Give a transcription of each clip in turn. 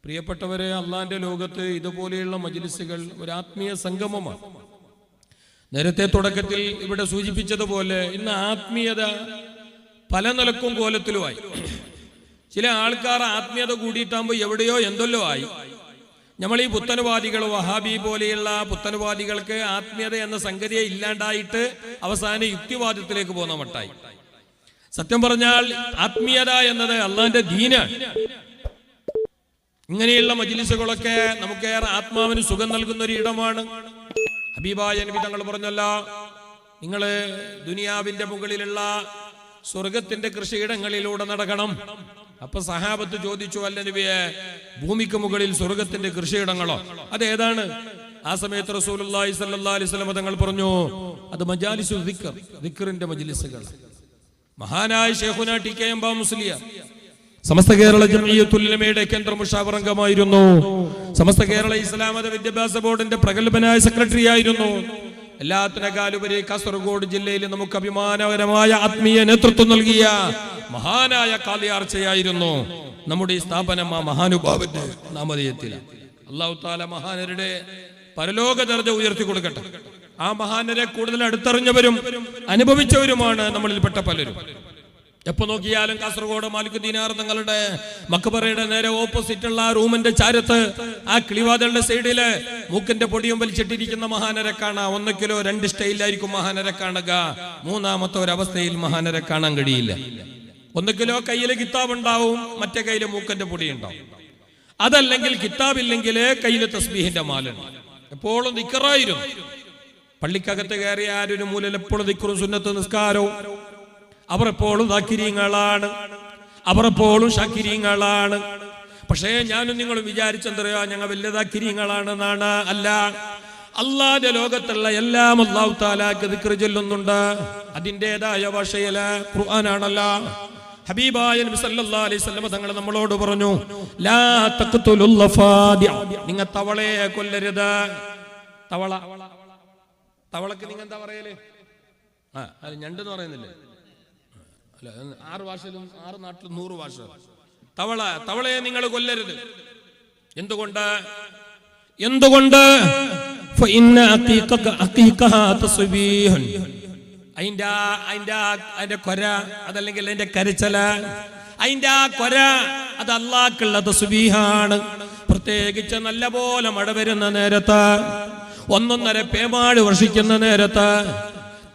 പ്രിയപ്പെട്ടവരെ, അള്ളാന്റെ ലോകത്ത് ഇതുപോലെയുള്ള മജ്ലിസുകൾ ഒരു ആത്മീയ സംഗമമാണ്. നേരത്തെ തുടക്കത്തിൽ ഇവിടെ സൂചിപ്പിച്ചതുപോലെ ഇന്ന് ആത്മീയത പല നിലക്കും കോലത്തിലുമായി. ചില ആൾക്കാർ ആത്മീയത കൂടിയിട്ടാകുമ്പോൾ എവിടെയോ എന്തെല്ലോ ആയി. നമ്മൾ ഈ പുത്തനുവാദികൾ, വഹാബി പോലെയുള്ള പുത്തനുവാദികൾക്ക് ആത്മീയത എന്ന സംഗതിയെ ഇല്ലാണ്ടായിട്ട് അവസാന യുക്തിവാദത്തിലേക്ക് പോകുന്ന മട്ടായി. സത്യം പറഞ്ഞാൽ ആത്മീയത എന്നത് അള്ളാന്റെ ദീനാണ്. ഇങ്ങനെയുള്ള മജ്ലിസുകളൊക്കെ നമുക്കേറെ ആത്മാവിന് സുഖം നൽകുന്ന ഒരു ഇടമാണ്. ഹബീബായ നബി തങ്ങൾ പറഞ്ഞല്ല, നിങ്ങള് ദുനിയാവിന്റെ മുകളിലുള്ള സ്വർഗത്തിന്റെ കൃഷിയിടങ്ങളിലൂടെ നടക്കണം. അപ്പൊ സഹാബത്ത് ചോദിച്ചു, അല്ല നബിയെ, ഭൂമിക്ക് മുകളിൽ സ്വർഗത്തിന്റെ കൃഷിയിടങ്ങളോ? അതേതാണ്? ആ സമയത്ത് റസൂലുള്ളാഹി സ്വല്ലല്ലാഹു അലൈഹി വസല്ലം തങ്ങൾ പറഞ്ഞു, അത് മജാലിസു ദിക്ർ, ദിക്റിന്റെ മജ്ലിസുകൾ. മഹാനായ ശൈഖുനാ T K M Musliyar Samastha Kerala Jamiyyathul ഉലമയുടെ കേന്ദ്ര മുഷാവർ അംഗമായിരുന്നു. സമസ്ത കേരള ഇസ്ലാം മത വിദ്യാഭ്യാസ ബോർഡിന്റെ പ്രഗത്ഭനായ സെക്രട്ടറി ആയിരുന്നു. എല്ലാത്തിനേക്കാളുപരി കാസർഗോഡ് ജില്ലയിൽ നമുക്ക് അഭിമാനകരമായ ആത്മീയ നേതൃത്വം നൽകിയ മഹാനായ കാലിയാർച്ചയായിരുന്നു നമ്മുടെ ഈ സ്ഥാപനം. ആ മഹാനുഭാവന്റെ നാമധേയത്തിലാണ്. അല്ലാഹു തആല മഹാനരുടെ പരലോക ദർജ ഉയർത്തി കൊടുക്കട്ടെ. ആ മഹാനരെ കൂടുതൽ അടുത്തറിഞ്ഞവരും അനുഭവിച്ചവരുമാണ് നമ്മളിൽപ്പെട്ട പലരും. എപ്പോ നോക്കിയാലും കാസർഗോഡ് മാലിക് ദീനാർ തങ്ങളുടെ മക്ബറയുടെ നേരെ ഓപ്പോസിറ്റ് ഉള്ള റൂമിന്റെ ചാരത്ത് ആ കിളിവാതളുടെ സൈഡില് മൂക്കിന്റെ പൊടിയും വലിച്ചിട്ടിരിക്കുന്ന മഹാനരെ കാണാം. ഒന്നിക്കിലോ രണ്ട് സ്റ്റൈലായിരിക്കും മഹാനരെ കാണുക. മൂന്നാമത്തെ ഒരവസ്ഥയിൽ മഹാനരെ കാണാൻ കഴിയില്ല. ഒന്നിക്കിലോ കയ്യില് കിതാബ് ഉണ്ടാവും, മറ്റേ കയ്യില് മൂക്കിന്റെ പൊടി ഉണ്ടാവും. അതല്ലെങ്കിൽ കിതാബില്ലെങ്കിൽ കയ്യില് തസ്ബീഹിന്റെ മാലുണ്ട്. എപ്പോഴും ദിക്റായിരുന്നു. പള്ളിക്കകത്ത് കയറിയ ആരൊരു മൂലയിൽ എപ്പോഴും ദിക്റും സുന്നത്ത് നിസ്കാരവും. അവർ എപ്പോഴും ദാക്കിരീങ്ങളാണ്, അവർ എപ്പോഴും ഷാക്കിരീങ്ങളാണ്. പക്ഷേ ഞാനും നിങ്ങളും വിചാരിച്ചെന്തറിയോ, ഞങ്ങൾ വലിയ ദാക്കിരീങ്ങളാണെന്നാണ്. അല്ല, അള്ളാന്റെ ലോകത്തുള്ള എല്ലാം അല്ലാഹു തആലക്ക് ദിക്ർ ചൊല്ലുന്നുണ്ട്. അതിൻ്റെതായ ഭാഷയില് ഖുർആനാണല്ലോ. ഹബീബായ നബി സല്ലല്ലാഹു അലൈഹി വസല്ലം തങ്ങൾ നമ്മളോട് പറഞ്ഞു, ലാ തഖ്തുലുൽ ലഫാദിഅ, നിങ്ങൾ തവളയെ കൊല്ലരുത്. തവളക്ക് നിങ്ങൾ എന്താ പറയല്? അത് ഞണ്ടെന്ന് പറയുന്നില്ലേ? 6 ഭാഷയിലും 6 നാട്ടിലും 100 ഭാഷ. തവളയെ നിങ്ങൾ കൊല്ലരുത്. എന്തുകൊണ്ട്? അതിന്റെ കൊര, അതല്ലെങ്കിൽ അതിന്റെ കരച്ചല, അതിന്റെ ആ കൊര, അത് അല്ലാഹുക്കുള്ള തസ്ബീഹാണ്. പ്രത്യേകിച്ച് നല്ല പോലെ മഴ വരുന്ന നേരത്ത്, 1.5 പേമാഴ് വർഷിക്കുന്ന നേരത്ത്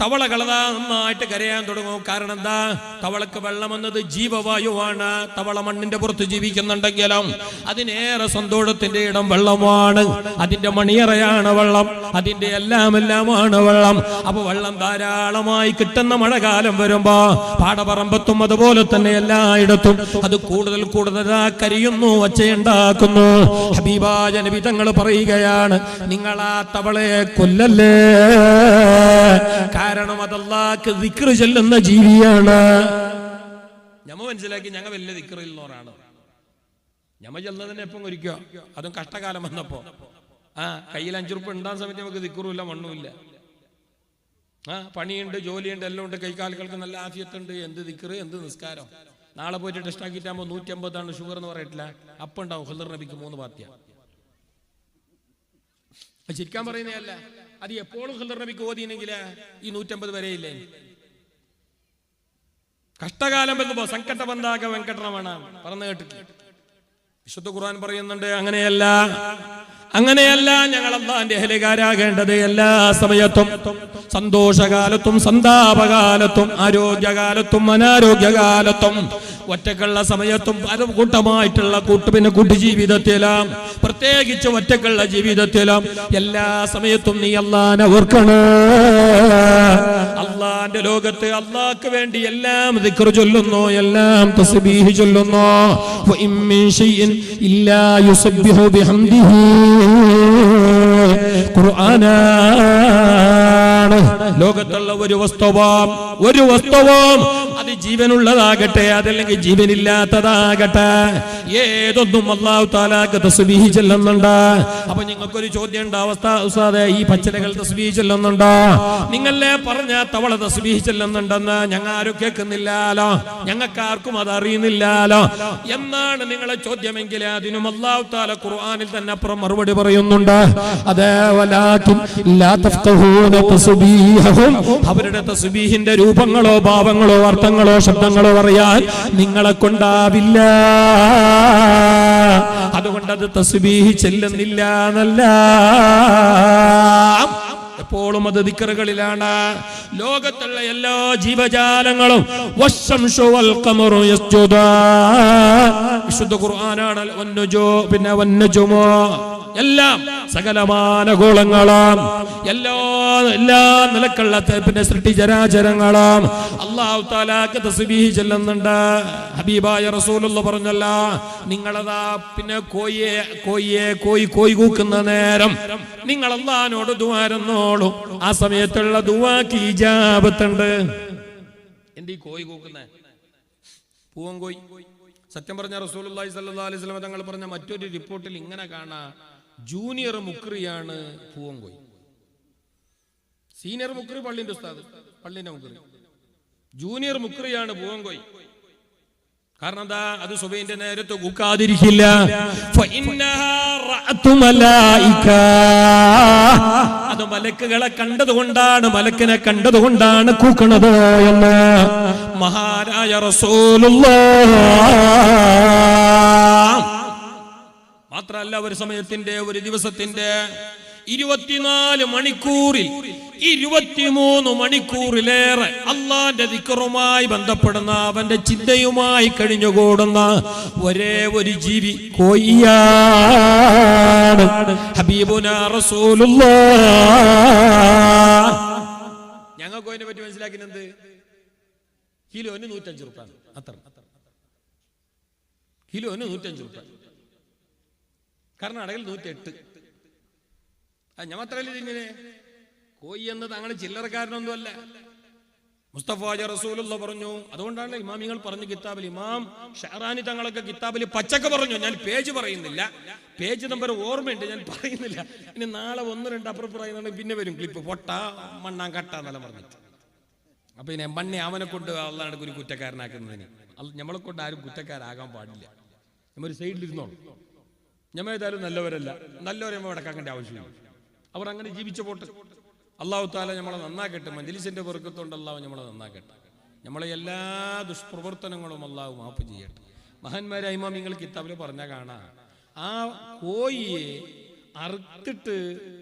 തവളകളതാ നന്നായിട്ട് കരയാൻ തുടങ്ങും. കാരണം എന്താ? തവളക്ക് വെള്ളം എന്നത് ജീവവായുവാണ്. തവള മണ്ണിന്റെ പുറത്ത് ജീവിക്കുന്നുണ്ടെങ്കിലും അതിനേറെ സന്തോഷത്തിന്റെ ഇടം വെള്ളമാണ്. അതിന്റെ മണിയറയാണ് വെള്ളം, അതിന്റെ എല്ലാമാണ് വെള്ളം. അപ്പൊ വെള്ളം ധാരാളമായി കിട്ടുന്ന മഴക്കാലം വരുമ്പോ പാടപറമ്പത്തും അതുപോലെ തന്നെ എല്ലായിടത്തും അത് കൂടുതൽ കരിയുന്നു, ഒച്ചയുണ്ടാക്കുന്നു. ഹബീബായ നബി തങ്ങൾ പറയുകയാണ്, നിങ്ങൾ ആ തവളയെ കൊല്ലല്ലേ. കാരണം അത് അല്ലാഹുക്ക് ദിക്ർ ചൊല്ലുന്ന ജീവിയാണ്. ഞമ്മ മനസ്സിലാക്കി ഞങ്ങൾ വലിയ ദിക്റിലുള്ളവരാണ്. ഞമ്മ ചെന്നതിനെ എപ്പം ഒരിക്കോ, അതും കഷ്ടകാലം വന്നപ്പോ കയ്യിൽ 5 ഉറുപ്പിക ഉണ്ടാകുന്ന സമയത്ത് നമുക്ക് ദിക്റുമില്ല, മണ്ണുമില്ല. പണിയുണ്ട്, ജോലിയുണ്ട്, എല്ലാം ഉണ്ട്, കൈകാലുകൾക്ക് നല്ല ആഫിയത്തുണ്ട്. എന്ത് ദിക്ർ, എന്ത് നിസ്കാരം. നാളെ പോയിട്ട് ടെസ്റ്റ് ആക്കിയിട്ടാകുമ്പോൾ 150 ഷുഗർ എന്ന് പറയട്ടില്ല. അപ്പം ഉണ്ടാവും ഖിദർ നബിക്ക് 3 പാത്തിയ. ചിരിക്കാൻ പറയുന്നതല്ല, അത് എപ്പോഴും ഖിദർ നബിക്ക് ഓതിയെങ്കിൽ ഈ 150 വരെയില്ലേ. കഷ്ടകാലം വന്നപ്പോ സങ്കട ബന്ധാക വെങ്കടരമണ പറഞ്ഞു കേട്ടിട്ട് വിശുദ്ധ ഖുർആൻ പറയുന്നുണ്ട്, അങ്ങനെയല്ല ഞങ്ങൾ അല്ലാഹുവിന്റെ അഹ്ലുകാരാകേണ്ടത് എല്ലാ സമയത്തും, സന്തോഷകാലത്തും സന്താപകാലത്തും ആരോഗ്യകാലത്തും അനാരോഗ്യകാലത്തും ഒറ്റക്കുള്ള സമയത്തും കൂട്ടമായിട്ടുള്ള കൂട്ടുജീവിതത്തിലും പ്രത്യേകിച്ച് ഒറ്റക്കുള്ള ജീവിതത്തിലും എല്ലാ സമയത്തും നീ അല്ലാഹുവിനെ ഓർക്കണം. അല്ലാഹുവിന്റെ ലോകത്ത് അല്ലാഹുക്ക് വേണ്ടി എല്ലാം ദിക്ർ ചൊല്ലുന്നു, എല്ലാം തസ്ബീഹ് ചൊല്ലുന്നു. വഇൻ മിൻ ശൈഇൻ ഇല്ലാ യുസബ്ബിഹു ബിഹംദിഹി. ഖുർആനാണ് ലോകത്തുള്ള ഒരു വസ്തുവും അത് ജീവനുള്ളതാകട്ടെ, അതല്ലെങ്കിൽ ജീവനില്ലാത്തതാകട്ടെ, ഏതൊന്നും അല്ലാഹു തആലാക്ക് തസ്ബീഹ് ചെല്ലുന്നുണ്ട്. അപ്പൊ നിങ്ങൾക്കൊരു ചോദ്യം ഉണ്ട്, അവസ്ഥ ഉസ്താദേ ഈ പച്ചിലകൾ തസ്ബീഹ് ചെല്ലുന്നുണ്ടോ? നിങ്ങളെ പറഞ്ഞ തവള തസ്ബീഹ് ചെല്ലുന്നുണ്ടെന്ന് ഞങ്ങൾ ആരും കേൾക്കുന്നില്ലാലോ, ഞങ്ങൾക്ക് ആർക്കും അത് അറിയുന്നില്ലാലോ എന്നാണ് നിങ്ങളെ ചോദ്യമെങ്കിൽ അതിനും അല്ലാഹു തആല ഖുർആനിൽ തന്നെ അപ്പുറം മറുപടി പറയുന്നുണ്ട്. അതേ വലാകിൻ ലാ തഫ്ഖഹൂന തസ്ബീഹഹും, അവരുടെ തസ്ബീഹിന്റെ രൂപങ്ങളോ ഭാവങ്ങളോ അർത്ഥങ്ങളോ ശബ്ദങ്ങളോ അറിയാൻ നിങ്ങളെ കൊണ്ടാവില്ല. അതുകൊണ്ട് അത് തസ്ബീഹ് ചെല്ലുന്നില്ല എന്നല്ല, എപ്പോഴും അത് ദിക്റുകളിലാണ്. ലോകത്തുള്ള എല്ലാ ജീവജാലങ്ങളും വശംസു വൽ ഖമറു യസ്ജുദാൻ, വിശുദ്ധ ഖുർആനാണ്. പിന്നെ വന്നജുമു, എല്ലാം സകലമാനഗോളങ്ങളും എല്ലാ നിലക്കുള്ള പിന്നെ സൃഷ്ടിചരാചരങ്ങളും അല്ലാഹു തആലാക്ക് തസ്ബീഹ് ചെല്ലുന്നുണ്ട്. ഹബീബായ റസൂലുള്ളാഹി പറഞ്ഞല്ലോ, നിങ്ങളതാ പിന്നെ കോയി കൂക്കുന്ന നേരം നിങ്ങൾ അല്ലാഹുവോട് ദുആ ചെയ്യുന്നോളൂ, ആ സമയത്തുള്ള ദുആക്ക് ഇജാബത്തുണ്ട്. എന്ത് ഈ കോയി കൂക്കുന്ന പൂവൻ കോയി? സത്യം പറഞ്ഞ റസൂലുള്ളാഹി സ്വല്ലല്ലാഹു അലൈഹി വസല്ലം തങ്ങൾ പറഞ്ഞ മറ്റൊരു റിപ്പോർട്ടിൽ ഇങ്ങനെ കാണാം, ജൂനിയർ മുക്രിയാണ് പൂവൻ കോയി, സീനിയർ മുക്രി പള്ളിന്റെ ഉസ്താദ്, പള്ളിന്റെ മുക്രി, ജൂനിയർ മുക്രിയാണ് പൂവൻ കോയി. കാരണം എന്താ? അത് സുബഹിന്റെ നേരത്ത് കൂക്കാതിരിക്കില്ല. അത് മലക്കുകളെ കണ്ടതുകൊണ്ടാണ്, മലക്കിനെ കണ്ടതുകൊണ്ടാണ് കൂക്കണത് എന്ന് മഹാനായ റസൂലുള്ളാഹ്. മാത്രല്ല ഒരു സമയത്തിന്റെ ഒരു ദിവസത്തിന്റെ 24 മണിക്കൂറിൽ 23 മണിക്കൂറിലേറെ അള്ളാന്റെ ദിക്റുമായി ബന്ധപ്പെടുന്ന, അവന്റെ ചിന്തയുമായി കഴിഞ്ഞുകൂടുന്ന ഒരേ ഒരു ജീവി കോയിയാണ് ഹബീബുനാ റസൂലുള്ളാഹ്. ഞങ്ങൾക്ക് അതിനെ പറ്റി മനസ്സിലാക്കുന്നത് കിലോന് 105 രൂപ, അത്ര കിലോന് 105 രൂപ. കർണാടകയിൽ 108. ഞാൻ മാത്രമല്ല ഇങ്ങനെ കോയി എന്നത് അങ്ങനെ ചില്ലറക്കാരനൊന്നുമല്ല. മുസ്തഫ റസൂലുള്ളാഹി പറഞ്ഞു. അതുകൊണ്ടാണ് ഇമാമിങ്ങൾ പറഞ്ഞു കിതാബിൽ, ഇമാം ഷഹറാനി തങ്ങളൊക്കെ കിതാബിൽ പച്ചക്ക് പറഞ്ഞു. ഞാൻ പേജ് പറയുന്നില്ല, പേജ് നമ്പർ ഓർമ്മയുണ്ട്, ഞാൻ പറയുന്നില്ല. ഇനി നാളെ 1-2 അപ്പുറം പറയുന്നുണ്ട്, പിന്നെ വരും ക്ലിപ്പ്, പൊട്ട മണ്ണാൻ കട്ട എന്നെല്ലാം പറഞ്ഞിട്ട്. അപ്പൊ ഇനി മണ്ണെ അവനെ കൊണ്ട് അള്ളാഹ് ഒരു കുറ്റക്കാരനാക്കുന്നതിന് നമ്മളെ കൊണ്ട് ആരും കുറ്റക്കാരാകാൻ പാടില്ല. നമ്മൾ ഒരു സൈഡിലിരുന്നോളൂ. ഞമ്മ ഏതായാലും നല്ലവരല്ല, നല്ലവരെ നമ്മൾ അടക്കാക്കേണ്ട ആവശ്യമില്ല. അവർ അങ്ങനെ ജീവിച്ചു പോട്ടെ. അല്ലാഹു തആല നമ്മളെ നന്നാക്കട്ടെ. മജ്ലിസിന്റെ ബർക്കത്തുകൊണ്ട് അല്ലാഹു നമ്മളെ നന്നാക്കട്ടെ. നമ്മളെ എല്ലാ ദുഷ്പ്രവർത്തനങ്ങളും അല്ലാഹു മാഫ് ചെയ്യട്ടെ. മഹാന്മാരായ ഇമാമിങ്ങൾ കിതാബിൽ പറഞ്ഞാൽ കാണാം, ആ കോയിയെ അറുത്തിട്ട്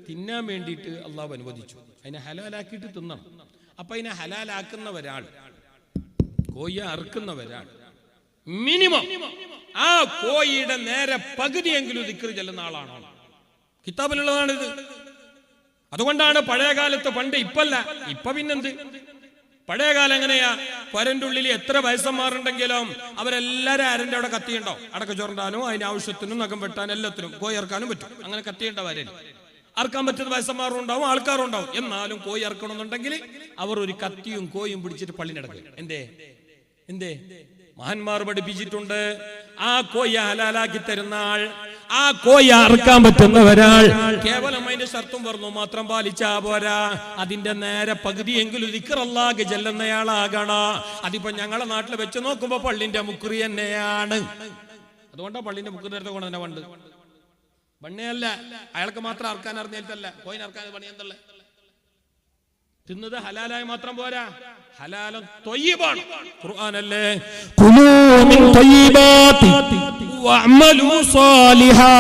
തിന്നാൻ വേണ്ടിയിട്ട് അല്ലാഹു അനുവദിച്ചു. അതിനെ ഹലാലാക്കിയിട്ട് തിന്നണം. അപ്പൊ അതിനെ ഹലാലാക്കുന്ന ഒരാൾ, കോയിയെ അറുക്കുന്ന ഒരാൾ മിനിമം ആ കോയിയുടെ നേരെ പകുതിയെങ്കിലും ദിക്ർ ചെല്ലുന്ന ആളാണോ? കിതാബിലുള്ളതാണിത്. അതുകൊണ്ടാണ് പഴയ കാലത്ത്, പണ്ട് ഇപ്പല്ല, ഇപ്പൊ പിന്നെന്ത്, പഴയ കാലം എങ്ങനെയാ? പരന്റെ ഉള്ളിൽ എത്ര വയസ്സന്മാരുണ്ടെങ്കിലും അവരെല്ലാരും ആരന്റെ അവിടെ കത്തിയുണ്ടോ? അടക്ക ചോറിടാനും അതിന്റെ ആവശ്യത്തിനും നഖം വെട്ടാനും എല്ലാത്തിനും കോയി ഇറക്കാനും പറ്റും. അങ്ങനെ കത്തിയുണ്ടവരെ അറക്കാൻ പറ്റുന്ന വയസ്സന്മാരും ഉണ്ടാവും, ആൾക്കാരും ഉണ്ടാവും. എന്നാലും കോയി ഇറക്കണമെന്നുണ്ടെങ്കിൽ അവർ ഒരു കത്തിയും കോയും പിടിച്ചിട്ട് പള്ളിനടക്കും. എന്തേ മഹാന്മാർ പഠിപ്പിച്ചിട്ടുണ്ട്. ആ കോയ ഹലാലാക്കി തരുന്ന ആൾ, ആ കോയ അറക്കാൻ പറ്റുന്ന ഒരാൾ കേവലം അതിന്റെ ഷർത്തും പറഞ്ഞു മാത്രം പാലിച്ചാ പോരാ, അതിന്റെ നേരെ പകുതിയെങ്കിലും ദിക്ർ അല്ലാഹ് ചെല്ലുന്നയാളാകണം. അതിപ്പോ ഞങ്ങളെ നാട്ടിൽ വെച്ച് നോക്കുമ്പോ പള്ളിന്റെ മുക്രി തന്നെയാണ്. അതുകൊണ്ടാണ് പള്ളിന്റെ മുക്രി നേരത്തെ കൊണ്ട് തന്നെ പണ്ട് പണ്ണിയല്ല, അയാൾക്ക് മാത്രം അറക്കാൻ അറിഞ്ഞിട്ടല്ല, കോയിനറക്കാൻ പണി എന്തല്ല. തിന്നത് ഹലാലായി മാത്രം പോരാ, ഹലാലും ത്വയ്യിബാണ്. ഖുർആനല്ലേ, കുലൂ മിൻ ത്വയ്യിബാതി വഅമലൂ സാലിഹാ.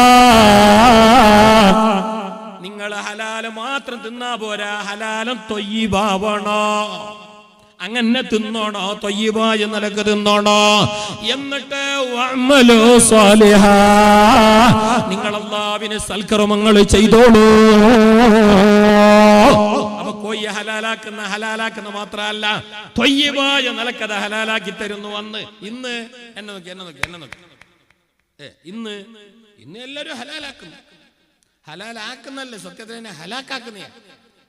നിങ്ങൾ ഹലാൽ മാത്രം തിന്നാ പോരാ, ഹലാലും ത്വയ്യിബാവണോ. അങ്ങനെ തിന്നോണോ, ത്വയ്യിബായ നിലക്ക് തിന്നോണോ. എന്നിട്ട് വഅമലൂ സാലിഹാ, നിങ്ങൾ അല്ലാഹുവിനെ സൽക്കർമ്മങ്ങൾ ചെയ്തോളൂ. അപ്പൊ കോയി ഹലാലാക്കുന്ന മാത്രമല്ല, ത്വയ്യിബായ നിലക്കത് ഹലാലാക്കി തരുന്നു. ഇന്ന് എന്നെ നോക്കി ഇന്ന് എല്ലാരും ഹലാലാക്കുന്നല്ലേ, സത്യത്തിൽ തന്നെ ഹലാക്കാക്കുന്നേ.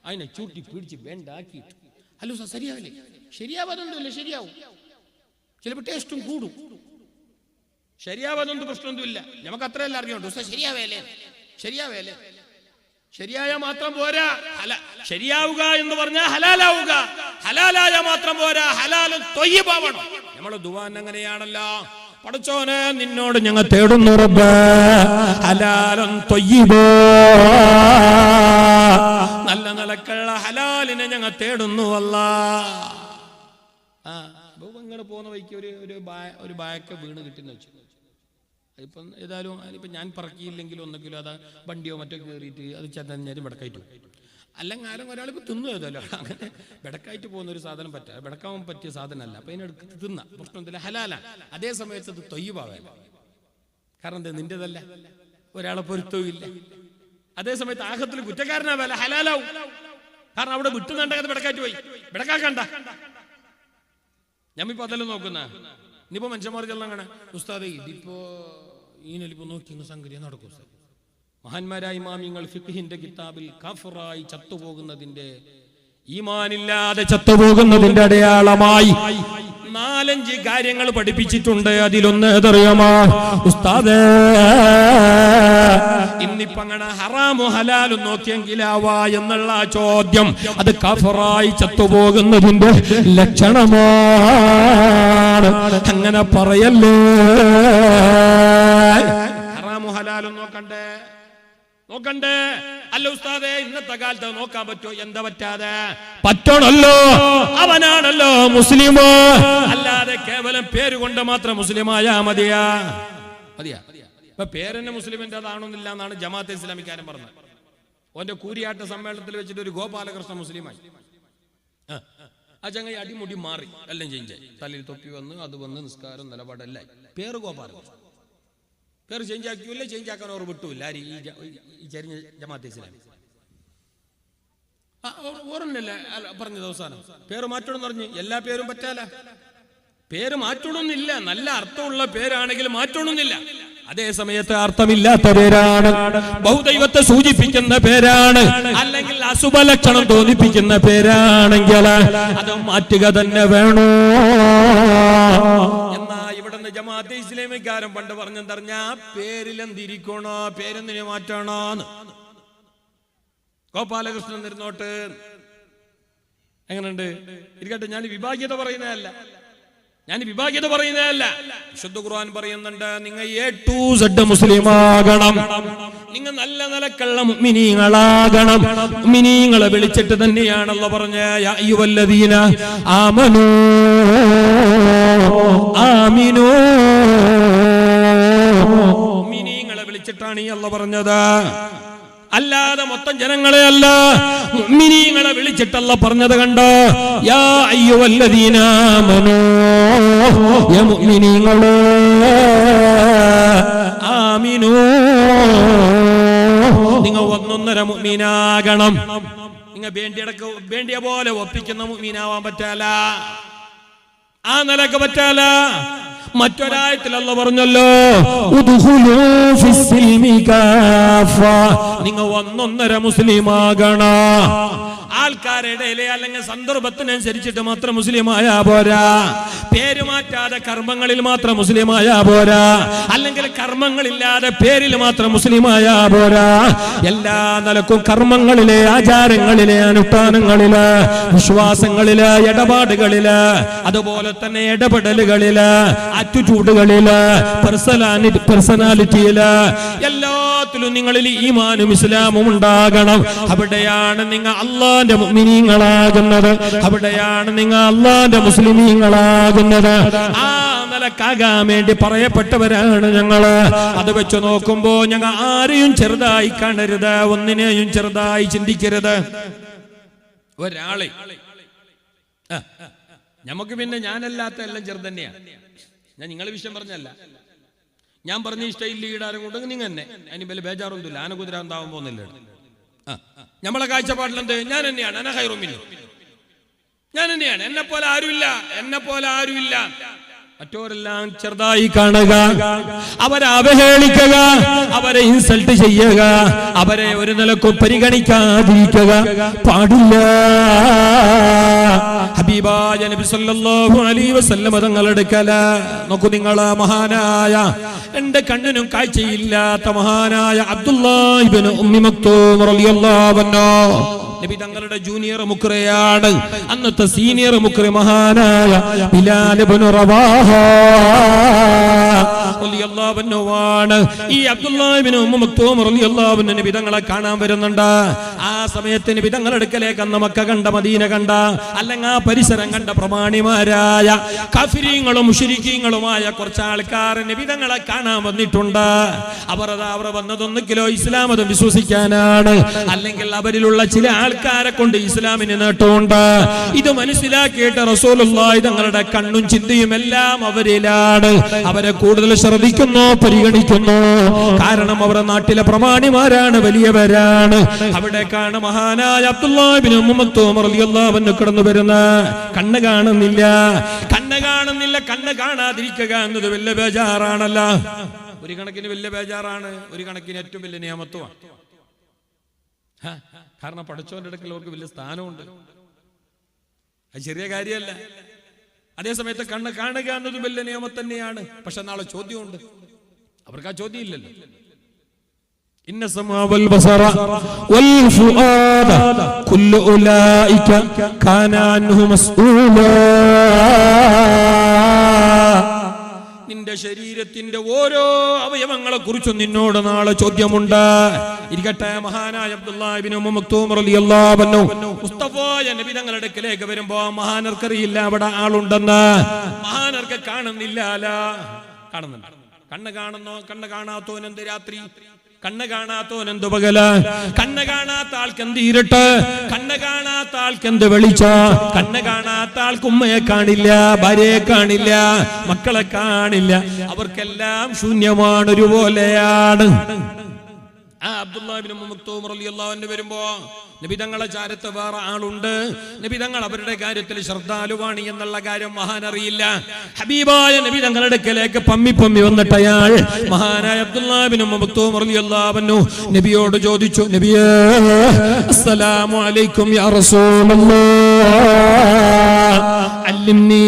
അതിനെ ചൂട്ടി പിടിച്ച് വേണ്ടാക്കിയിട്ട് ഹലോ സാർ ശരിയാവില്ലേ? ശരിയാവാതൊന്നുമില്ല, ശരിയാവും. ചിലപ്പോൾ ടേസ്റ്റും കൂടും. ശരിയാവാതൊന്നും പ്രശ്നമൊന്നുമില്ല, നമുക്ക് അത്രയല്ല അറിയുള്ളൂ. ശരിയാവേലേ ശരിയാവേലേ ശരിയായ മാത്രം പോരാ, ശരിയാവുക എന്ന് പറഞ്ഞാൽ ഹലാലാവുക. ഹലാലായ മാത്രം പോരാ, ഹലാലും ത്വയ്യിബാവണം. നമ്മളെ ദുആൻ അങ്ങനെയാണല്ലോ. പടച്ചോനെ നിന്നോട് ഞങ്ങൾ തേടുന്നു റബ്ബേ ഹലാലും ത്വയ്യിബാ, നല്ല നിലക്കുള്ള ഹലാലിനെ ഞങ്ങൾ തേടുന്നു അല്ലാഹ്. ഇങ്ങനെ പോകുന്ന വഴിക്ക് ഒരു ബായൊക്കെ വീണ് കിട്ടുന്ന വെച്ചു. ഇപ്പം ഏതായാലും അതിനിപ്പോൾ ഞാൻ പറക്കിയില്ലെങ്കിലും ഒന്നെങ്കിലും അതാ വണ്ടിയോ മറ്റോ കയറിയിട്ട് അത് ചെന്നേരം ബെടക്കായിട്ട് പോകും. അല്ലെങ്കിൽ ആരും ഒരാളിപ്പോൾ തിന്നു ഏതല്ലോ. അങ്ങനെ ബെടക്കായിട്ട് പോകുന്ന ഒരു സാധനം ബെടക്കാവാൻ പറ്റിയ സാധനമല്ല. അപ്പം അതിനെടുത്ത് തിന്ന പ്രശ്നത്തില്ല, ഹലാലാണ്. അതേ സമയത്ത് അത് ത്വയ്യിബാവേ, കാരണം എന്താ നിന്റേതല്ല, ഒരാളെ പൊരുത്തവും ഇല്ല. അതേ സമയത്ത് ആഖിറത്തിൽ കുറ്റക്കാരനാവല്ല, ഹലാലാവും. കാരണം അവിടെ വിട്ടുന്നുണ്ടെങ്കിൽ ബെടക്കായിട്ട് പോയി, ബെടക്കാക്കണ്ട. ഞാനിപ്പോ അതെല്ലാം നോക്കുന്ന ഇനിയിപ്പോ മനുഷ്യന്മാർ ചെല്ലാം കാണാൻ ഉസ്താദേ ഇതിപ്പോ ഈനലിപ്പോ നോക്കി സംഗതി നടക്കും. മഹാന്മാരായ ഇമാമിങ്ങൾ ഫിഖ്ഹിന്റെ കിതാബിൽ കാഫിറായി ചത്തുപോകുന്നതിന്റെ, ഈമാനില്ലാതെ ചത്തുപോകുന്നതിന്റെ അടയാളമായി 4-5 കാര്യങ്ങൾ പഠിപ്പിച്ചിട്ടുണ്ട്. അതിലൊന്ന് ഏതറിയാമോ ഉസ്താദേ? ഇന്നിപ്പോ അങ്ങനെ ഹറാമോ ഹലാലും നോക്കിയെങ്കിലാവാ എന്നുള്ള ചോദ്യം, അത് കാഫിറായി ചത്തുപോകുന്നതിന്റെ ലക്ഷണമാണ്. അങ്ങനെ പറയല്ലേ. ഹറാമോ ഹലാലും നോക്കണ്ടേ? അല്ല ഉസ്താദേ, ഇന്നത്തെ കാലത്ത് നോക്കാൻ പറ്റുമോ? എന്താ പറ്റാതെ? പറ്റണല്ലോ, അവനാണല്ലോ മുസ്ലിമോ. അല്ലാതെ കേവലം പേര് കൊണ്ട് മാത്രം മുസ്ലിമായ മതിയാ? ഇപ്പൊ പേരെന്നെ മുസ്ലിമിന്റെ അതാണോന്നില്ല എന്നാണ് ജമാഅത്തെ ഇസ്ലാമിക്കാരൻ പറഞ്ഞത്. ഓന്റെ കൂരിയാട്ട സമ്മേളനത്തിൽ വെച്ചിട്ട് ഒരു ഗോപാലകൃഷ്ണ മുസ്ലിമായി. ആ ചങ്ങായി അടിമുടി മാറി, എല്ലാം ചേഞ്ച്, തലയിൽ തൊപ്പി വന്ന് അത് വന്ന് നിസ്കാരം നിലപാടല്ല. പേര് ഗോപാലകൃഷ്ണൻ, പേര് ചേഞ്ച് ആക്കിയില്ല, ചേഞ്ച് ആക്കാൻ ഓർ വിട്ടൂല്ല. ആര്? ഈ ചരിഞ്ഞ ജമാഅത്തെ ഇസ്ലാമി ഓർമ്മല്ലേ പറഞ്ഞത് അവസാനം പേര് മാറ്റണമെന്ന് പറഞ്ഞ്. എല്ലാ പേരും പറ്റാല, പേര് മാറ്റണമെന്നില്ല. നല്ല അർത്ഥമുള്ള പേരാണെങ്കിൽ മാറ്റണമെന്നില്ല. അതേ സമയത്ത് അർത്ഥമില്ലാത്ത പേരാണ്, ബഹുദൈവത്തെ സൂചിപ്പിക്കുന്ന പേരാണ്, അല്ലെങ്കിൽ അശുഭലക്ഷണം തോന്നിപ്പിക്കുന്ന പേരാണെങ്കിൽ അത് മാറ്റുക തന്നെ വേണോ? എന്നാ ഇവിടുന്ന് ജമാഅത്തെ ഇസ്ലാമിക്കാരൻ പണ്ട് പറഞ്ഞെന്തറിഞ്ഞ പേരിലെന്തിരിക്കണോ, പേരെന്തിനെ മാറ്റണോന്ന്. ഗോപാലകൃഷ്ണൻ ഇരുന്നോട്ട് എങ്ങനെയുണ്ട് ഇരിക്കട്ടെ. ഞാൻ വിഭാഗ്യത പറയുന്നതല്ല, വിശുദ്ധ ഖുർആൻ പറയുന്നുണ്ട്, നിങ്ങൾ A to Z മുസ്ലിമാകണം, നിങ്ങൾ നല്ല നിലക്കുള്ള മുഅ്മിനീങ്ങളാകണം. മുഅ്മിനീങ്ങളെ വിളിച്ചിട്ട് തന്നെയാണല്ലോ പറഞ്ഞ യാ അയ്യുഹല്ലദീന ആമനൂ ആമിനൂ. മുഅ്മിനീങ്ങളെ വിളിച്ചിട്ടാണ് ഈ അല്ലാഹ് പറഞ്ഞത്, അല്ലാതെ മൊത്തം ജനങ്ങളെ അല്ല, മുഅ്മിനീങ്ങളെ വിളിച്ചിട്ടല്ല പറഞ്ഞത്. കണ്ടോ? യാ അയ്യുഹല്ലദീന ആമനൂ, യാ മുഅ്മിനീങ്ങളെ ആമിനൂ. നിങ്ങൾ ഒന്നൊന്നര മുഅ്മിനാകണം. നിങ്ങൾ വേണ്ടിയ പോലെ ഒപ്പിക്കുന്ന മുഅ്മിനാവാൻ പറ്റാല, ആ നിലക്ക് പറ്റാല. മറ്റൊരായത്തിൽ അല്ലാഹ് പറഞ്ഞല്ലോ, ഉദ്ഖുലൂ ഫിസ്സിൽമി കാഫ, നിങ്ങൾ ഒന്നൊന്നര മുസ്ലിമാകണം. ആൾക്കാരുടെ ഇടയിലെ അല്ലെങ്കിൽ സന്ദർഭത്തിനനുസരിച്ചിട്ട് മാത്രം മുസ്ലിമായ പോരാ. പേര് മാറ്റാതെ കർമ്മങ്ങളിൽ മാത്രം മുസ്ലിമായ പോരാ, അല്ലെങ്കിൽ കർമ്മങ്ങളില്ലാതെ പേരിൽ മാത്രം മുസ്ലിമായ പോരാ. എല്ലാ നിലക്കും കർമ്മങ്ങളിലെ, ആചാരങ്ങളിലെ, അനുഷ്ഠാനങ്ങളില്, വിശ്വാസങ്ങളില്, ഇടപാടുകളില്, അതുപോലെ തന്നെ ഇടപെടലുകളില്, ആറ്റിറ്റ്യൂഡുകളില്, പേഴ്സണാലിറ്റിയില്, എല്ലാത്തിലും നിങ്ങളിൽ ഈമാനും ഇസ്ലാമും ഉണ്ടാകണം. അവിടെയാണ് നിങ്ങൾ അല്ലാഹുവിന്റെ മുഅ്മിനീങ്ങളാകുന്നത്, അവിടെയാണ് നിങ്ങൾ അല്ലാഹുവിന്റെ മുസ്ലിമീങ്ങളാകുന്നത്. ആ നിലക്കാകാൻ വേണ്ടി പറയപ്പെട്ടവരാണ് ഞങ്ങള്. അത് വെച്ച് നോക്കുമ്പോ ഞങ്ങൾ ആരെയും ചെറുതായി കാണരുത്, ഒന്നിനെയും ചെറുതായി ചിന്തിക്കരുത്. ഒരാളെ നമുക്ക് പിന്നെ ഞാനല്ലാത്ത എല്ലാം ചെറുത് തന്നെയാണ്. ഞാൻ നിങ്ങളെ വിഷയം പറഞ്ഞല്ല, ഞാൻ പറഞ്ഞ ഇഷ്ടമില്ല ഈടാരും കൊണ്ടെങ്കിൽ നിങ്ങൾ തന്നെ അതിന് വലിയ ബേജാറൊന്നുമില്ല. ആന കുതിര എന്താവാൻ പോകുന്നില്ല. നമ്മളെ കാഴ്ചപ്പാടിലെന്ത്? ഞാൻ തന്നെയാണ്, അന ഖൈറും മിൻഹു, ഞാൻ തന്നെയാണ്, എന്നെ പോലെ ആരുമില്ല. മറ്റോരെല്ലാം ചെറുതായി കാണുക, അവരെ അവഹേളിക്കുക, അവരെ ഇൻസൾട്ട് ചെയ്യുക, അവരെ ഒരു നിലക്കും പരിഗണിക്കാതിരിക്കുക പാടില്ല. ഹബീബായ നബി സല്ലല്ലാഹു അലൈഹി വസല്ലം തങ്ങളുടെ അടുക്കൽ നോക്കൂ, നിങ്ങൾ മഹാനായ രണ്ട് കണ്ണിനും കാഴ്ചയില്ലാത്ത മഹാനായ അബ്ദുല്ലാഹ് ഇബ്നു ഉമ്മി മക്തൂം റളിയല്ലാഹു അൻഹു നബി തങ്ങളുടെ ജൂനിയർ മുഖ്റയാണ്, അന്നത്തെ സീനിയർ മുഖ്റ മഹാനായ ബിലാൽ ഇബ്നു റവാഹ റളിയല്ലാഹു അൻഹു ആണ്. ഈ അബ്ദുല്ലാഹ് ഇബ്നു ഉമ്മി മക്തൂം റളിയല്ലാഹു അൻഹു നബി തങ്ങളെ കാണാൻ വരുന്നുണ്ട്. ആ സമയത്ത് നബി തങ്ങളുടെ അടുക്കലേക്ക് അന്ന് മക്ക കണ്ട, മദീന കണ്ട, അല്ലെങ്കിൽ ആ പരിസരം കണ്ട പ്രമാണിമാരായ കാഫിരീങ്ങളും മുശ്രിക്കീങ്ങളുമായ കുറച്ച് ആൾക്കാർ നബി തങ്ങളെ കാണാൻ വന്നിട്ടുണ്ട്. അവർ വന്നതൊന്നുകിലോ ഇസ്ലാം മതം വിശ്വസിക്കാനാണ്, അല്ലെങ്കിൽ അവരിലുള്ള ചില ആൾക്കാരെ കൊണ്ട് ഇസ്ലാമിന് നേട്ടമുണ്ട്. ഇത് മനസ്സിലാക്കിയിട്ട് റസൂലുള്ളാഹി തങ്ങളുടെ കണ്ണും ചിന്തയും എല്ലാം അവരിലാണ്. അവരെ കൂടുതൽ ശ്രദ്ധിക്കുന്നു, പരിഗണിക്കുന്നു. കാരണം അവർ നാട്ടിലെ പ്രമാണിമാരാണ്, വലിയവരാണ്. അവിടേക്കാണ് മഹാനായ അബ്ദുല്ലാഹ് ഇബ്നു ഉമ്മി മക്തൂം റളിയല്ലാഹു അൻഹു കടന്നു വരുന്നത്. കണ്ണ് കാണുന്നില്ല, കണ്ണ് കാണാതിരിക്കുക എന്നത് വലിയ ബേജാറാണല്ല. ഒരു കണക്കിന് വലിയ ബേജാറാണ്, ഒരു കണക്കിന് ഏറ്റവും വലിയ നിയമത്വമാണ്. കാരണം പഠിച്ചവന്റെ അടുക്കൽ അവർക്ക് വലിയ സ്ഥാനമുണ്ട്, അത് ചെറിയ കാര്യമല്ല. അതേസമയത്ത് കണ്ണ് കാണുക എന്നതും വലിയ നിയമം തന്നെയാണ്. പക്ഷെ നാളെ ചോദ്യമുണ്ട്, അവർക്ക് ആ ചോദ്യം ഇല്ലല്ലോ. ഇന്ന സമഅ വൽ ബസറ വൽ ഫുആദ കുല്ലു ഉലൈക കാന അൻഹു മസ്ഊലാ. നിന്റെ ശരീരത്തിന്റെ ഓരോ അവയവങ്ങളെ കുറിച്ചും നിന്നോട് നാളെ ചോദ്യമുണ്ട്. ഇരിക്കട്ടെ, മഹാനായ അബ്ദുല്ലാഹ് ഇബ്നു ഉമ്മി മക്തൂം റളിയല്ലാഹു അൻഹു മുസ്തഫായ നബി തങ്ങളുടെ അടുക്കലേക്ക് വരുമ്പോ മഹാനർക്കറിയില്ല അവിടെ ആളുണ്ടെന്ന്. മഹാനർക്ക് കാണുന്നില്ല, കാണുന്നുണ്ട്. കണ്ണ് കാണുന്നോ? കണ്ണ് കാണാത്തോനെന്ത് രാത്രി, കണ്ണ് കാണാത്തോനെന്ത് പകല്, കണ്ണ് കാണാത്ത ആൾക്ക് എന്ത് ഇരുട്ട്, കണ്ണ് കാണാത്ത ആൾക്ക് എന്ത് വെളിച്ച, കണ്ണ് കാണാത്ത ആൾക്ക് ഉമ്മയെ കാണില്ല, ഭാര്യയെ കാണില്ല, മക്കളെ കാണില്ല. അവർക്കെല്ലാം ശൂന്യമാണ്, ഒരുപോലെയാണ്. അബ്ദുല്ലാഹ് ഇബ്നു ഉമ്മി മക്തൂം റളിയല്ലാഹു അൻഹു വരുമ്പോ നബി തങ്ങളെ ചാരത്ത് വേറെ ആളുണ്ട്. നബി തങ്ങൾ അവരുടെ കാര്യത്തിൽ ശ്രദ്ധാലുവാണ് എന്നുള്ള കാര്യം മഹാൻ അറിയില്ല. ഹബീബായ നബി തങ്ങളുടെ അടുക്കലേക്ക് പമ്മി വന്നിട്ട് അയാൾ മഹാനായ അബ്ദുല്ലാഹ് ഇബ്നു ഉമ്മി മക്തൂം റളിയല്ലാഹു അൻഹു നബിയോട് ചോദിച്ചു, നബിയേ അസ്സലാമു അലൈക്കും യാ റസൂലല്ലാഹ് അല്ലിംനി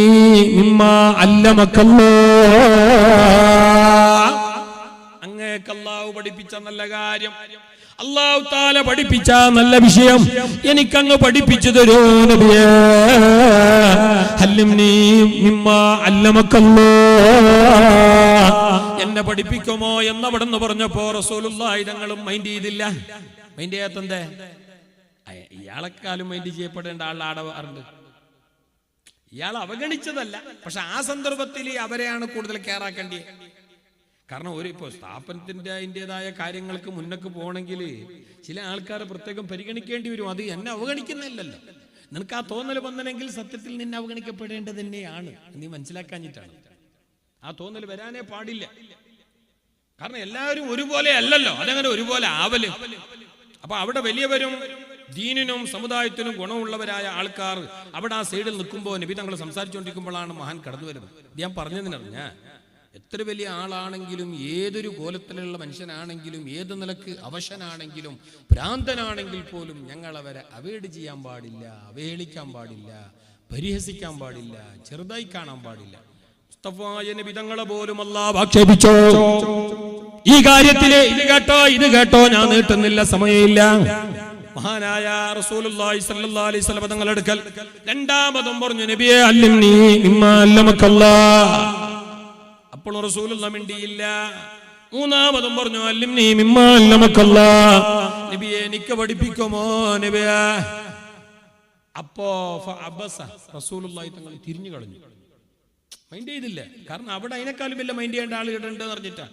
മിമ്മാ അല്ലമക്കല്ലാഹ്. അല്ലാഹു പഠിപ്പിച്ച നല്ല കാര്യം, അല്ലാഹു തആല പഠിപ്പിച്ച നല്ല വിഷയം എനിക്കങ്ങ് പഠിപ്പിച്ചു തരൂ നബിയേ. അല്ലിംനി മിമ്മാ അല്ലമക്കല്ലാഹ്, എന്നെ പഠിപ്പിക്കുമോ എന്നവിടെന്ന് പറഞ്ഞപ്പോ റസൂലുള്ളാഹി തങ്ങളും മൈൻഡ് ചെയ്തില്ല. മൈൻഡ് ചെയ്യാത്തന്തേ? ഇയാളെക്കാളും മൈൻഡ് ചെയ്യപ്പെടേണ്ട ആളാടവാറുണ്ട്. ഇയാൾ അവഗണിച്ചതല്ല, പക്ഷെ ആ സന്ദർഭത്തിൽ അവരെയാണ് കൂടുതൽ കെയറാക്കേണ്ടത്. കാരണം ഇപ്പോൾ സ്ഥാപനത്തിന്റെ അതിൻ്റെതായ കാര്യങ്ങൾക്ക് മുന്നോട്ട് പോകണമെങ്കിൽ ചില ആൾക്കാരെ പ്രത്യേകം പരിഗണിക്കേണ്ടി വരും. അത് എന്നെ അവഗണിക്കുന്നില്ലല്ലോ. നിനക്ക് ആ തോന്നൽ വന്നെങ്കിൽ സത്യത്തിൽ നിന്നെ അവഗണിക്കപ്പെടേണ്ടത് തന്നെയാണ്. നീ മനസ്സിലാക്കാഞ്ഞിട്ടാണ്. ആ തോന്നൽ വരാനേ പാടില്ല. കാരണം എല്ലാവരും ഒരുപോലെ അല്ലല്ലോ, അതങ്ങനെ ഒരുപോലെ ആവല്. അപ്പൊ അവിടെ വലിയവരും ദീനിനും സമുദായത്തിനും ഗുണമുള്ളവരായ ആൾക്കാർ അവിടെ ആ സൈഡിൽ നിൽക്കുമ്പോൾ നബി തങ്ങൾ സംസാരിച്ചുകൊണ്ടിരിക്കുമ്പോഴാണ് മഹാൻ കടന്നു വരുന്നത്. ഞാൻ പറഞ്ഞതിനറിഞ്ഞ എത്ര വലിയ ആളാണെങ്കിലും, ഏതൊരു കോലത്തിലുള്ള മനുഷ്യനാണെങ്കിലും, ഏത് നിലക്ക് അവശനാണെങ്കിലും, ഭ്രാന്തനാണെങ്കിൽ പോലും ഞങ്ങൾ അവരെ അവോയ്ഡ് ചെയ്യാൻ പാടില്ല, അവഹേളിക്കാൻ പാടില്ല, പരിഹസിക്കാൻ പാടില്ല, ചെറുതായി കാണാൻ പാടില്ല. മുസ്തഫായ നബി തങ്ങളെ പോലും അല്ലാഹു ആക്ഷേപിച്ചോ ഈ കാര്യത്തില്. ഇത് കേട്ടോ, ഞാൻ നീട്ടുന്നില്ല, സമയമില്ല. മഹാനായ റസൂലുള്ളാഹി സ്വല്ലല്ലാഹു അലൈഹി വസല്ലം തങ്ങളുടെ അടുക്കൽ രണ്ടാമതും പറഞ്ഞു, നബിയേ അല്ലിംനി മിമ്മാ അല്ലമക്കല്ലാഹ്. അപ്പോൾ റസൂലുള്ളാഹി മിണ്ടിയില്ല. മൂന്നാമതും പറഞ്ഞു, അല്ലിംനി മിമ്മാ അല്ലമക്കല്ലാഹ്, നബിയേ എനിക്ക് പഠിപ്പിക്കുമോ നബിയേ. അപ്പോ ഫഅബസ, റസൂലുള്ളാഹി തങ്ങൾ തിരിഞ്ഞു കളഞ്ഞു, മൈൻഡ് ചെയ്തില്ല. കാരണം അവിടെ അതിനേക്കാളും വലിയ മൈൻഡ് ചെയ്യേണ്ട ആളുകളുണ്ട് എന്ന് പറഞ്ഞിട്ടാ.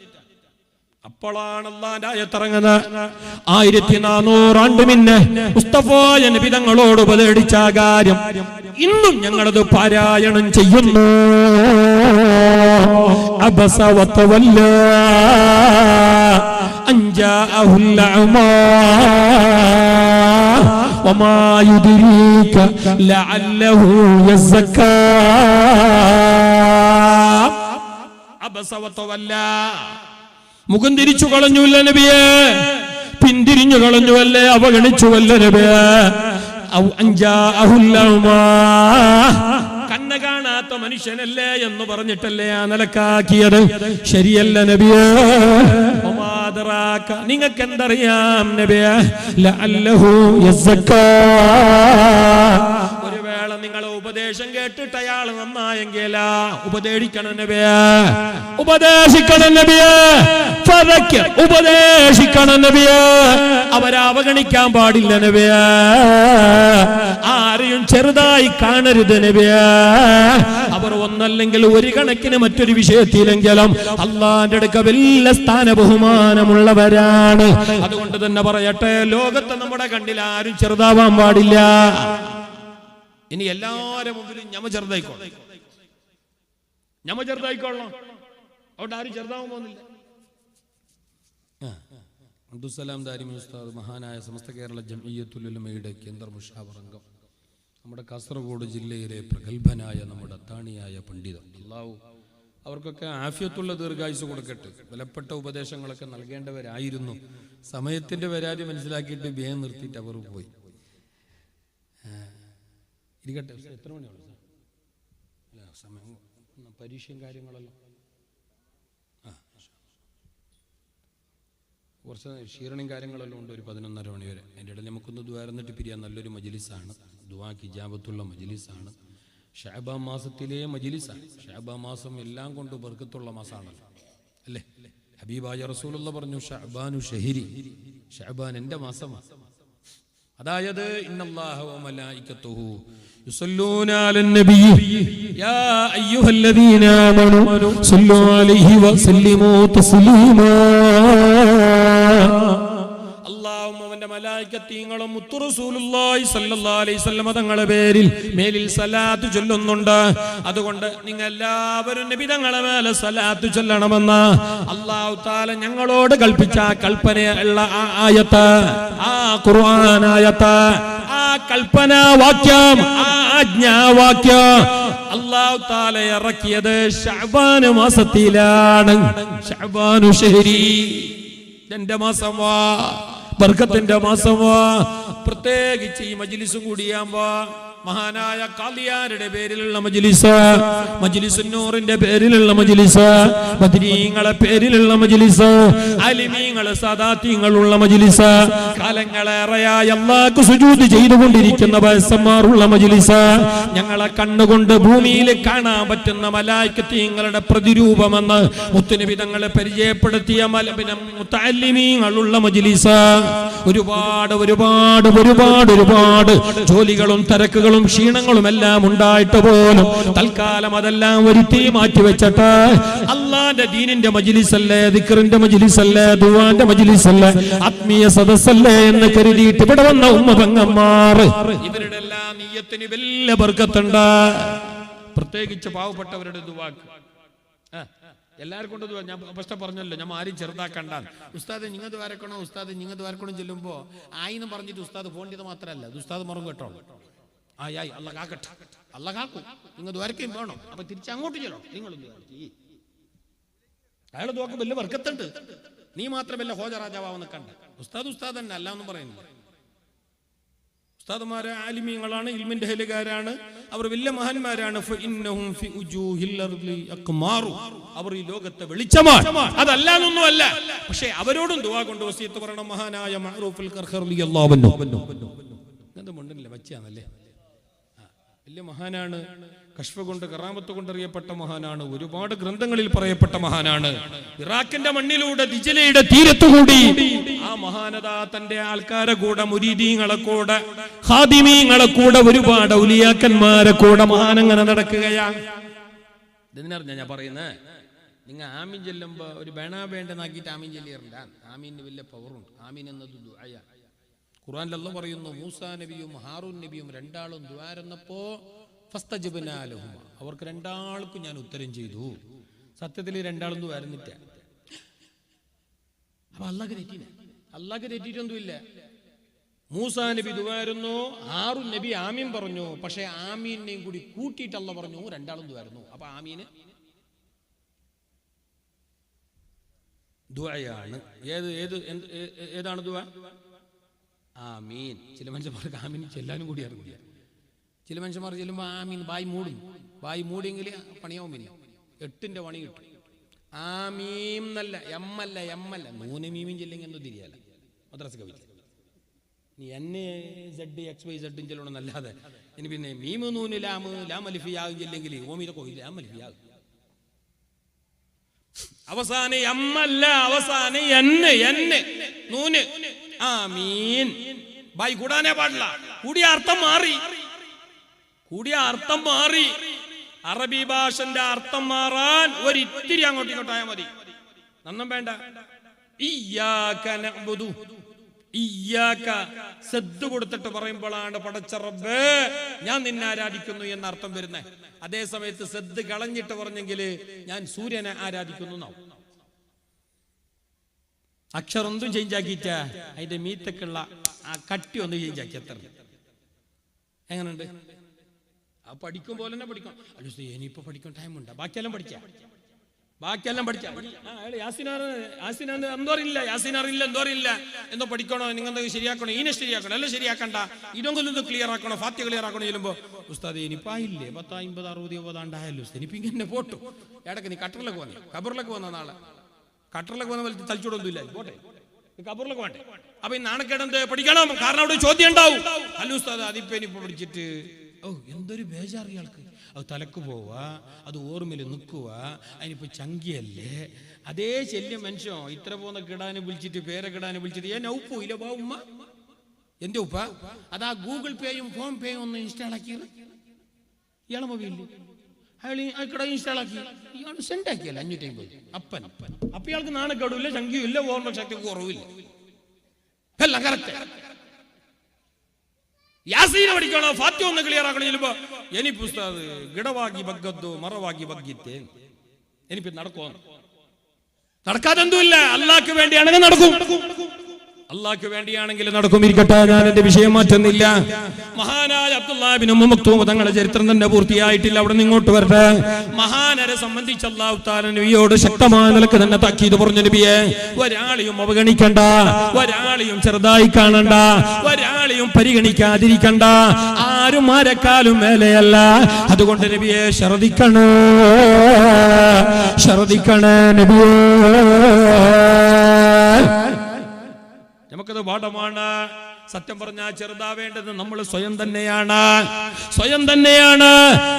അപ്പോഴാണ് അല്ലാഹുവിന്റെ ആയത്ത് ഇറങ്ങുന്നത്. 1400 ആണ്ട് മുന്നേ മുസ്തഫായ നബി തങ്ങളോട് ഉപദേശിച്ച കാര്യം ഇന്നും ഞങ്ങളത് പാരായണം ചെയ്യുന്നു. അബസ വതവല്ല അൻജാഅഹുൽ അഅമാ വമാ യുദ്രീക ലഅല്ലഹു യസ്സക്കാ. മുഖം തിരിച്ചു കളഞ്ഞുവല്ല നബിയേ, പിന്തിരിഞ്ഞു കളഞ്ഞുവല്ലേ, അവഗണിച്ചുവല്ല നബിയേ. കണ്ണ് കാണാത്ത മനുഷ്യനല്ലേ എന്ന് പറഞ്ഞിട്ടല്ലേ ആ നിലക്കാക്കിയത്? ശരിയല്ല നബിയേ. നിങ്ങൾക്ക് എന്തറിയാം നബിയേ? ലഅല്ലഹു യസ്സക്കാ, ഒരു വേള നിങ്ങളെ ഉപദേശം കേട്ടിട്ട് അയാൾ നന്നായെങ്കില ഉപദേശിക്കണം നബിയേ, ഉപദേശിക്കണം നബിയേ, ഉപദേശിക്കണം നബിയേ. അവരെ അവഗണിക്കാൻ പാടില്ല നബിയേ, ആരെയും ചെറുതായി കാണരുത് നബിയേ. അവർ ഒന്നല്ലെങ്കിൽ ഒരു കണക്കിന് മറ്റൊരു വിഷയത്തിലെങ്കിലും അള്ളാന്റെ അടുക്ക വലിയ സ്ഥാന ബഹുമാനമുള്ളവരാണ്. അതുകൊണ്ട് തന്നെ പറയട്ടെ, ലോകത്ത് നമ്മുടെ കണ്ണിൽ ആരും ചെറുതാവാൻ പാടില്ല. ഇനി എല്ലാവരുടെ മുമ്പിലും ഞമ്മ ചെറുതായിക്കോളണം, അവിടെ ആരും ചെറുതാവാൻ പോകുന്നില്ല. അബ്ദുസ്സലാം ദാരിമി ഉസ്താദ്, മഹാനായ സമസ്ത കേരള ജംഇയ്യത്തുൽ ഉലമയുടെ കേന്ദ്ര മുഷാവർ അംഗം, നമ്മുടെ കാസർഗോഡ് ജില്ലയിലെ പ്രഗത്ഭനായ നമ്മുടെ അത്താണിയായ പണ്ഡിതൻ, അല്ലാഹു അവർക്കൊക്കെ ആഫിയത്തുള്ള ദീർഘായുസ് കൊടുക്കട്ടെ. വിലപ്പെട്ട ഉപദേശങ്ങളൊക്കെ നൽകേണ്ടവരായിരുന്നു. സമയത്തിന്റെ പരാതി മനസ്സിലാക്കിയിട്ട് വേഗം നിർത്തിയിട്ട് അവർ പോയി. ഇരിക്കട്ടെ, എത്ര മണിയാണ് സമയം? പരീക്ഷയും കാര്യങ്ങളെല്ലാം കുറച്ച് ക്ഷീണയും കാര്യങ്ങളെല്ലാം ഉണ്ട്. ഒരു 11:30 മണി വരെ. അതിൻ്റെ ഇടയിൽ നമുക്കൊന്ന് ദ്വാരന്നിട്ട് പിരിയാൻ നല്ലൊരു മജ്ലിസാണ്, ദുആക്ക് ഇജാബത്തുള്ള മജ്ലിസാണ്. ശഅബാൻ മാസത്തിലെ മജ്ലിസാണ്. ശഅബാൻ മാസം എല്ലാം കൊണ്ട് ബർക്കത്തുള്ള മാസമാണല്ലോ, അല്ലേ? ഹബീബായ റസൂലുള്ള പറഞ്ഞു, ശഅബാനു ഷഹരി, ശഅബാൻ എൻ്റെ മാസമാണ്. അതായത് ഇന്നല്ലാഹ വ മലായികത്തുഹു യുസല്ലൂന അലൻ നബി യാ അയ്യുഹല്ലദീന ആമനൂ സല്ലു അലൈഹി വസല്ലിമൂ തസ്ലീമാ. അല്ലാഹുമ്മ മലായികത്തീങ്ങളും മുത്തു റസൂലുള്ളാഹി സ്വല്ലല്ലാഹു അലൈഹി വസല്ലം തങ്ങളുടെ പേരിൽ മേലിൽ സലാത്ത് ചൊല്ലുന്നുണ്ട്. അതുകൊണ്ട് നിങ്ങൾ എല്ലാവരും നബി തങ്ങളുടെ മേലെ സലാത്ത് ചൊല്ലണമെന്ന് അല്ലാഹു തആല ഞങ്ങളോട് കൽപ്പിച്ച കൽപ്പനയുള്ള ആ ആയത്ത്, ആ ഖുർആൻ ആയത്ത്, ആ കൽപ്പനാ വാക്യം, ആ ആജ്ഞാവാക്യം അല്ലാഹു തആല ഇറക്കിയത് ശഅബാൻ മാസത്തിലാണ്. ശഅബാനു ഷഹരി, എന്റെ മാസമാ, ബർക്കത്തിന്റെ മാസമാ. പ്രത്യേകിച്ച് ഈ മജ്ലിസ് കൂടിയാകുമ്പോ മഹാനായ ഖാദിയാരുടെ പേരിലുള്ള മജ്ലിസ്, മജ്ലിസുന്നൂറിന്റെ പേരിലുള്ള മജ്ലിസ്, ബദരീങ്ങളെ പേരിലുള്ള മജ്ലിസ്, ആലിമീങ്ങളെ സാദാത്യങ്ങളുള്ള മജ്ലിസ്, കാലങ്ങളേറെയായി അല്ലാഹുക്ക് സുജൂദ് ചെയ്തുകൊണ്ടിരിക്കുന്ന വയസ്സന്മാരുള്ള മജ്ലിസ്, ഞങ്ങളെ കണ്ണുകൊണ്ട് ഭൂമിയിൽ കാണാൻ പറ്റുന്ന മലായികത്തീങ്ങളുടെ പ്രതിരൂപമെന്ന് മുത്തുനബി തങ്ങളെ പരിചയപ്പെടുത്തിയ മുതഅല്ലിമീങ്ങളുള്ള മജ്ലിസ്. ഒരുപാട് ഒരുപാട് ഒരുപാട് ഒരുപാട് ജോലികളും തിരക്കുകളും ക്ഷീണങ്ങളും എല്ലാം ഉണ്ടായിട്ട് പോലും തൽക്കാലം അതെല്ലാം ഒരുത്തി മാറ്റിവെച്ചിട്ട് അല്ലാഹുവിന്റെ ദീനിന്റെ മജ്ലിസല്ലേ, ദിക്റിന്റെ മജ്ലിസല്ലേ, ദുആന്റെ മജ്ലിസല്ലേ, ആത്മീയ സദസ്സല്ലേ എന്ന് കരുതിയിട്ട് ഇവിടെ വന്ന ഉമ്മ പെങ്ങന്മാർ, ഇവരുടെ എല്ലാം നിയ്യത്തിന് വലിയ ബർക്കത്തുണ്ട്. പ്രത്യേകിച്ച് പാവപ്പെട്ടവരുടെ ദുആക്ക് എല്ലാവരും കൊണ്ട് ഞാൻ ഫസ്റ്റ് പറഞ്ഞല്ലോ, ഞാൻ ആരും ചെറുതാക്കണ്ട. ഉസ്താദ് നിങ്ങത് വരക്കണോ, ഉസ്താദ് നിങ്ങത് വരക്കണോ ചെല്ലുമ്പോ ആയിന്ന് പറഞ്ഞിട്ട് ഉസ്താദ് പോകേണ്ടത് മാത്രമല്ല, ഉസ്താദ് മറന്നു കേട്ടോ. ആയി അല്ല കാക്കട്ടെ, അല്ല കാക്കും, നിങ്ങത് വരക്കുകയും വേണം. അപ്പൊ തിരിച്ചങ്ങോട്ട് ചെല്ലോ, നിങ്ങളൊന്ന് അയാൾ നോക്ക് വലിയ വർക്കത്തുണ്ട്, നീ മാത്രമല്ല ഹോജരാജാവാന്ന് കണ്ട. ഉസ്താദ് ഉസ്താദ് തന്നെ അല്ല എന്നും പറയുന്നു. ഉസ്താദുമാരെ ആലിമീങ്ങളാണ്, ഇൽമിന്റെ ഹലുകാരാണ്, അവർ വലിയ മഹാന്മാരാണ്. അവർ ഈ ലോകത്തെ വെളിച്ചമാണ്, അതല്ലാന്നൊന്നും അല്ല. പക്ഷെ അവരോടും ദുആ കൊണ്ട് വസിയത്ത് പറയണം. മഹാനായ മഅറൂഫുൽ ഖർഖർ റളിയല്ലാഹു അൻഹു എന്ത് മുണ്ടില്ല വച്ചാന്നല്ലേ, വലിയ മഹാനാണ്. കശ്ഫ് കൊണ്ട് കറാമത്ത് കൊണ്ട് അറിയപ്പെട്ട മഹാനാണ്. ഒരുപാട് ഗ്രന്ഥങ്ങളിൽ പറയപ്പെട്ട മഹാനാണ്. ഇറാഖിന്റെ മണ്ണിലൂടെ ദിജലയുടെ തീരത്തുകൂടി ആ മഹാനത തന്റെ ആൾക്കാരെ കൂടെ, മുരീദീങ്ങളെ കൂടെ, ഖാദിമീങ്ങളെ കൂടെ, ഒരുപാട് ഔലിയാക്കന്മാരെ കൂടെ മഹാനങ്ങനെ നടക്കുകയാണ്. ഇതിനറിഞ്ഞ ഞാൻ പറയുന്നത്, നിങ്ങൾ ആമീൻ ചെല്ലുമ്പോ ഒരു വേണ്ടെന്നാക്കിയിട്ട് ആമീൻ ചെല്ലിയറില്ല. ആമീന് വലിയ പവറുണ്ട്. ആമീൻ എന്നത് ദുആയ. ഖുർആനിൽ അല്ലാഹു പറയുന്നു, മൂസാ നബിയും ഹാറൂൻ നബിയും രണ്ടാളും ദുആരന്നപ്പോ ഫസ്തജബ്നാ ലഹുമാ, അവർക്ക് രണ്ടാൾക്കും ഞാൻ ഉത്തരം ചെയ്തു. സത്യത്തിൽ രണ്ടാളും ദുആരന്നിട്ട. അപ്പൊ അല്ലാഹ് തെറ്റിയിട്ടൊന്നുമില്ല. മൂസാ നബി ദുആരുന്നു, ഹാറൂൻ നബി ആമീൻ പറഞ്ഞു. പക്ഷെ ആമീനെയും കൂടി കൂട്ടിയിട്ട് അല്ലാഹ് പറഞ്ഞു രണ്ടാളും ദുആരുന്നു. അപ്പൊ ആമീന് ദുആയാണ്. ഏതാണ് ദുആ? ആമീൻ. ചില മനുഷ്യന്മാർക്ക് ആമീൻ ചെല്ലാനും കൂടി അറിയില്ല. ചില മനുഷ്യന്മാർ ചെല്ലുമ്പോൾ ആമീൻ ബായി മൂടിയെങ്കിൽ പണിയാവുമില്ല, 8ന്റെ പണി കിട്ടും. ആമീം എന്നല്ല, എമ്മല്ല 3 മീമീൻ ചെല്ലെങ്കിൽ എന്തോ തിരിയാല മദ്രസ കവിച്ച. നീ എന്നെ XYZ ചെല്ലണമെന്നല്ലാതെ ഇനി പിന്നെ മീമ് നൂന് ലാമലിഫിയാകും ചെല്ലെങ്കിൽ ഓമിതൊക്കെ ലാമലിഫിയാകും. അവസാനം എമ്മല്ല, അവസാനം എന്നെ നൂന് ആമീൻ. ബായി കൂടാനേ പാടില്ല. കൂടിയ അർത്ഥം മാറി. അറബി ഭാഷന്റെ അർത്ഥം മാറാൻ ഒരിത്തിരി അങ്ങോട്ടും ഇങ്ങോട്ടായാൽ മതി, നന്നും വേണ്ട. ഇയ്യാക നഅ്ബുദു, ഇയ്യാക സദ് കൊടുത്തിട്ട് പറയുമ്പോഴാണ് പടച്ച റബ്ബേ ഞാൻ നിന്നെ ആരാധിക്കുന്നു എന്ന അർത്ഥം വരുന്നത്. അതേ സമയത്ത് സദ് കളഞ്ഞിട്ട് പറഞ്ഞെങ്കിൽ ഞാൻ സൂര്യനെ ആരാധിക്കുന്നു എന്നാവും. അക്ഷരൊന്നും ചേഞ്ച് ആക്കിയിട്ട അതിന്റെ മീത്തക്കുള്ള ആ കട്ടി ഒന്ന് ചേഞ്ച് ആക്കി. എത്ര എങ്ങനെയുണ്ട്? ആ പഠിക്കും പോലെ തന്നെ പഠിക്കണം. അല്ല ഇനിയിപ്പോ പഠിക്കാൻ ടൈമുണ്ട്, ബാക്കിയെല്ലാം പഠിച്ച എന്തോ പഠിക്കണോ, നിങ്ങൾ ശരിയാക്കണോ, ഇതിനെ ശരിയാക്കണോ, എല്ലാം ശരിയാക്കണ്ട, ഇതൊന്നും ക്ലിയർ ആക്കണോ, ഫാത്തി ക്ലിയർ ആക്കണോ ചെല്ലുമ്പോ ഉസ്താദ് ഇനിയിപ്പായില്ലേ 10, 50, 60, 70 ആണ്ടായല്ലോ ഇനിയിപ്പോ ഇങ്ങനെ പോട്ടു. ഇടയ്ക്ക് നീ കട്ടറിലേക്ക് വന്നേ, കബറിലേക്ക് വന്ന നാളെ കട്ടറിലേക്ക് വന്ന പോലെ തളിച്ചോടൊന്നുമില്ല, പോട്ടെ കബറിലേക്ക് വേണ്ടേ. അപ്പൊ ഈ നാണക്കേടെന്ത് പഠിക്കണം, കാരണം അവിടെ ചോദ്യം ഉണ്ടാവും. അല്ല ഉസ്താദ് അതിപ്പോ ഇനിയിപ്പോ പഠിച്ചിട്ട് എന്തൊരു ബേജാറിയാൾക്ക്, അത് തലക്ക് പോവാ, അത് ഓർമ്മയിൽ നിൽക്കുക, അതിനിപ്പോ ചങ്കിയല്ലേ. അതേ ശല്യം മനുഷ്യൻ ഇത്ര പോകുന്ന കിടാനെ വിളിച്ചിട്ട് പേരെ കിടാനെ വിളിച്ചിട്ട് ഉപ്പ ഇല്ല ബാ ഉമ്മ എന്റെ ഉപ്പ അതാ ഗൂഗിൾ പേയും ഫോൺ പേയും ഒന്ന് ഇൻസ്റ്റാൾ ആക്കിയത് ഇയാളെ മൊബൈലിൽ അയാൾ ഇൻസ്റ്റാൾ ആക്കി, ഇയാൾ സെൻഡ് ആക്കിയല്ല 550 അപ്പൻ. അപ്പൊ ഇയാൾക്ക് നാണക്കേടുമില്ല, ചങ്കിയും ഇല്ല, ഓർമ്മ ശക്തി കുറവില്ല, എല്ലാം കറക്റ്റ്. യാസീൻ പഠിക്കണോ, ഫാത്തി ഒന്ന് ക്ലിയർ ആക്കണോ ചെല്ലുമ്പോ ഇനി പുസ്തകം ഗിടവാഗി ബഗ്ഗദ്ദോ മറവാഗി ബഗ്ഗിത്തേ ഇനിയിപ്പോ നടക്കുമോ? നടക്കാതെ എന്തുമില്ല. അള്ളാഹ്ക്ക് വേണ്ടിയാണെങ്കിൽ നടക്കും, അള്ളാഹ്ക്ക് വേണ്ടിയാണെങ്കിൽ നടക്കും. ഇരിക്കട്ടെ, ഞാൻ എന്റെ വിഷയം മാറ്റുന്നില്ല. മഹാനായ അബ്ദുല്ലാഹ് ഇബ്നു ഉമ്മ മക്തൂം തങ്ങളുടെ ചരിത്രം തന്നെ പൂർത്തിയായിട്ടില്ല, അവിടെ നിന്ന് ഇങ്ങോട്ട് വരട്ടെ. മഹാനരെ സംബന്ധിച്ച് അല്ലാഹു തആല നബിയോട് ശക്തമായ നിലക്ക് തന്നെ താക്കീത് പറഞ്ഞു, നബിയെ ഒരാളെയും അവഗണിക്കണ്ട, ഒരാളെയും ചെറുതായി കാണണ്ട, ഒരാളെയും പരിഗണിക്കാതിരിക്കണ്ട, ആരും ആരെക്കാളും മേലെയല്ല. അതുകൊണ്ട് നബിയെ ശ്രദ്ധിക്കണേ നബിയെ. നമുക്കത് പാഠമാണ്. സത്യം പറഞ്ഞാൽ ചെറുതാവേണ്ടത് നമ്മൾ സ്വയം തന്നെയാണ്.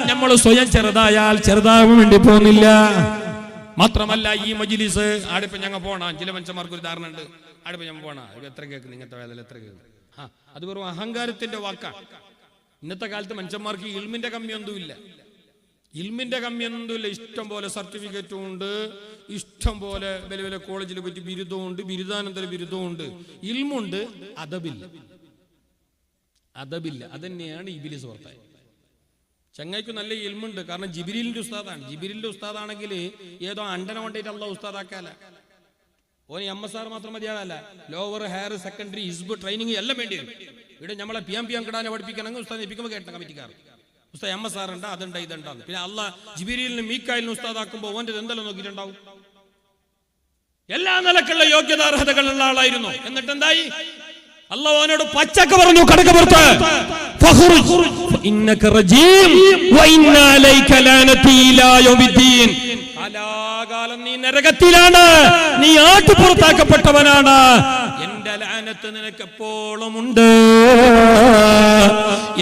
നമ്മൾ സ്വയം ചെറുതായാൽ ചെറുതാവാൻ വേണ്ടി പോകുന്നില്ല. മാത്രമല്ല ഈ മജ്ലിസ് ആടിപ്പം ഞങ്ങൾ പോണ ചില മനുഷ്യന്മാർക്ക് ഒരു ധാരണ ഉണ്ട്, ആടിപ്പം ഞങ്ങൾ പോണ എത്ര കേൾക്കുന്നു, ഇങ്ങനത്തെ വേദന എത്ര കേൾക്കുന്നു. അത് വെറും അഹങ്കാരത്തിന്റെ വാക്കാണ്. ഇന്നത്തെ കാലത്ത് മനുഷ്യന്മാർക്ക് ഇൽമിന്റെ കമ്മിയൊന്നുമില്ല, ഇഷ്ടം പോലെ സർട്ടിഫിക്കറ്റും ഉണ്ട്, ഇഷ്ടം പോലെ വലിയ വലിയ കോളേജിൽ പറ്റി ബിരുദവും ഉണ്ട്, ബിരുദാനന്തര ബിരുദവും ഉണ്ട്. ഇൽമുണ്ട്, അതബില്ല. അതന്നെയാണ് ഇബ്ലീസ് പുറത്തായി. ചങ്ങായിക്ക് നല്ല ഇൽമുണ്ട്, കാരണം ജിബ്രീലിന്റെ ഉസ്താദാണ്. ജിബ്രീലിന്റെ ഉസ്താദാണെങ്കിൽ ഏതോ അണ്ടനെ കൊണ്ടിട്ട് അള്ളാഹ് ഉസ്താദാക്കാല. ഓന് MSR മാത്രം മതിയാകല്ല, lower higher secondary Hizb training എല്ലാം വേണ്ടി വരും. ഇവിടെ നമ്മളെ PM കിടാനെ പഠിപ്പിക്കണമെങ്കിൽ ഉസ്താദ് ഏൽപ്പിക്കുമ്പോൾ കേട്ട കമ്മിറ്റിക്കാർ ഉസ്താദ് MSR ഉണ്ട്, അതുണ്ട്, ഇതുണ്ടാന്ന്. പിന്നെ അള്ളാഹ് ജിബ്രീലിനും മീക്കായിലിനും ഉസ്താദാക്കുമ്പോൾ ഓൻ്റെ എന്തെല്ലാം നോക്കിയിട്ടുണ്ടാവും. എല്ലാ നിലക്കുള്ള യോഗ്യത അർഹതകളുള്ള ആളായിരുന്നു. എന്നിട്ട് എന്തായി? അള്ളാഹ് അവനോട് പച്ചക്ക് പറഞ്ഞു, കടക്കപ്പുറത്ത് കാലാകാലം നീ നരകത്തിലാണ്, നീ ആട്ടുപുറത്താക്കപ്പെട്ടവനാണ്, എന്റെ ലാനത്ത് നിനക്ക് എപ്പോഴും ഉണ്ട്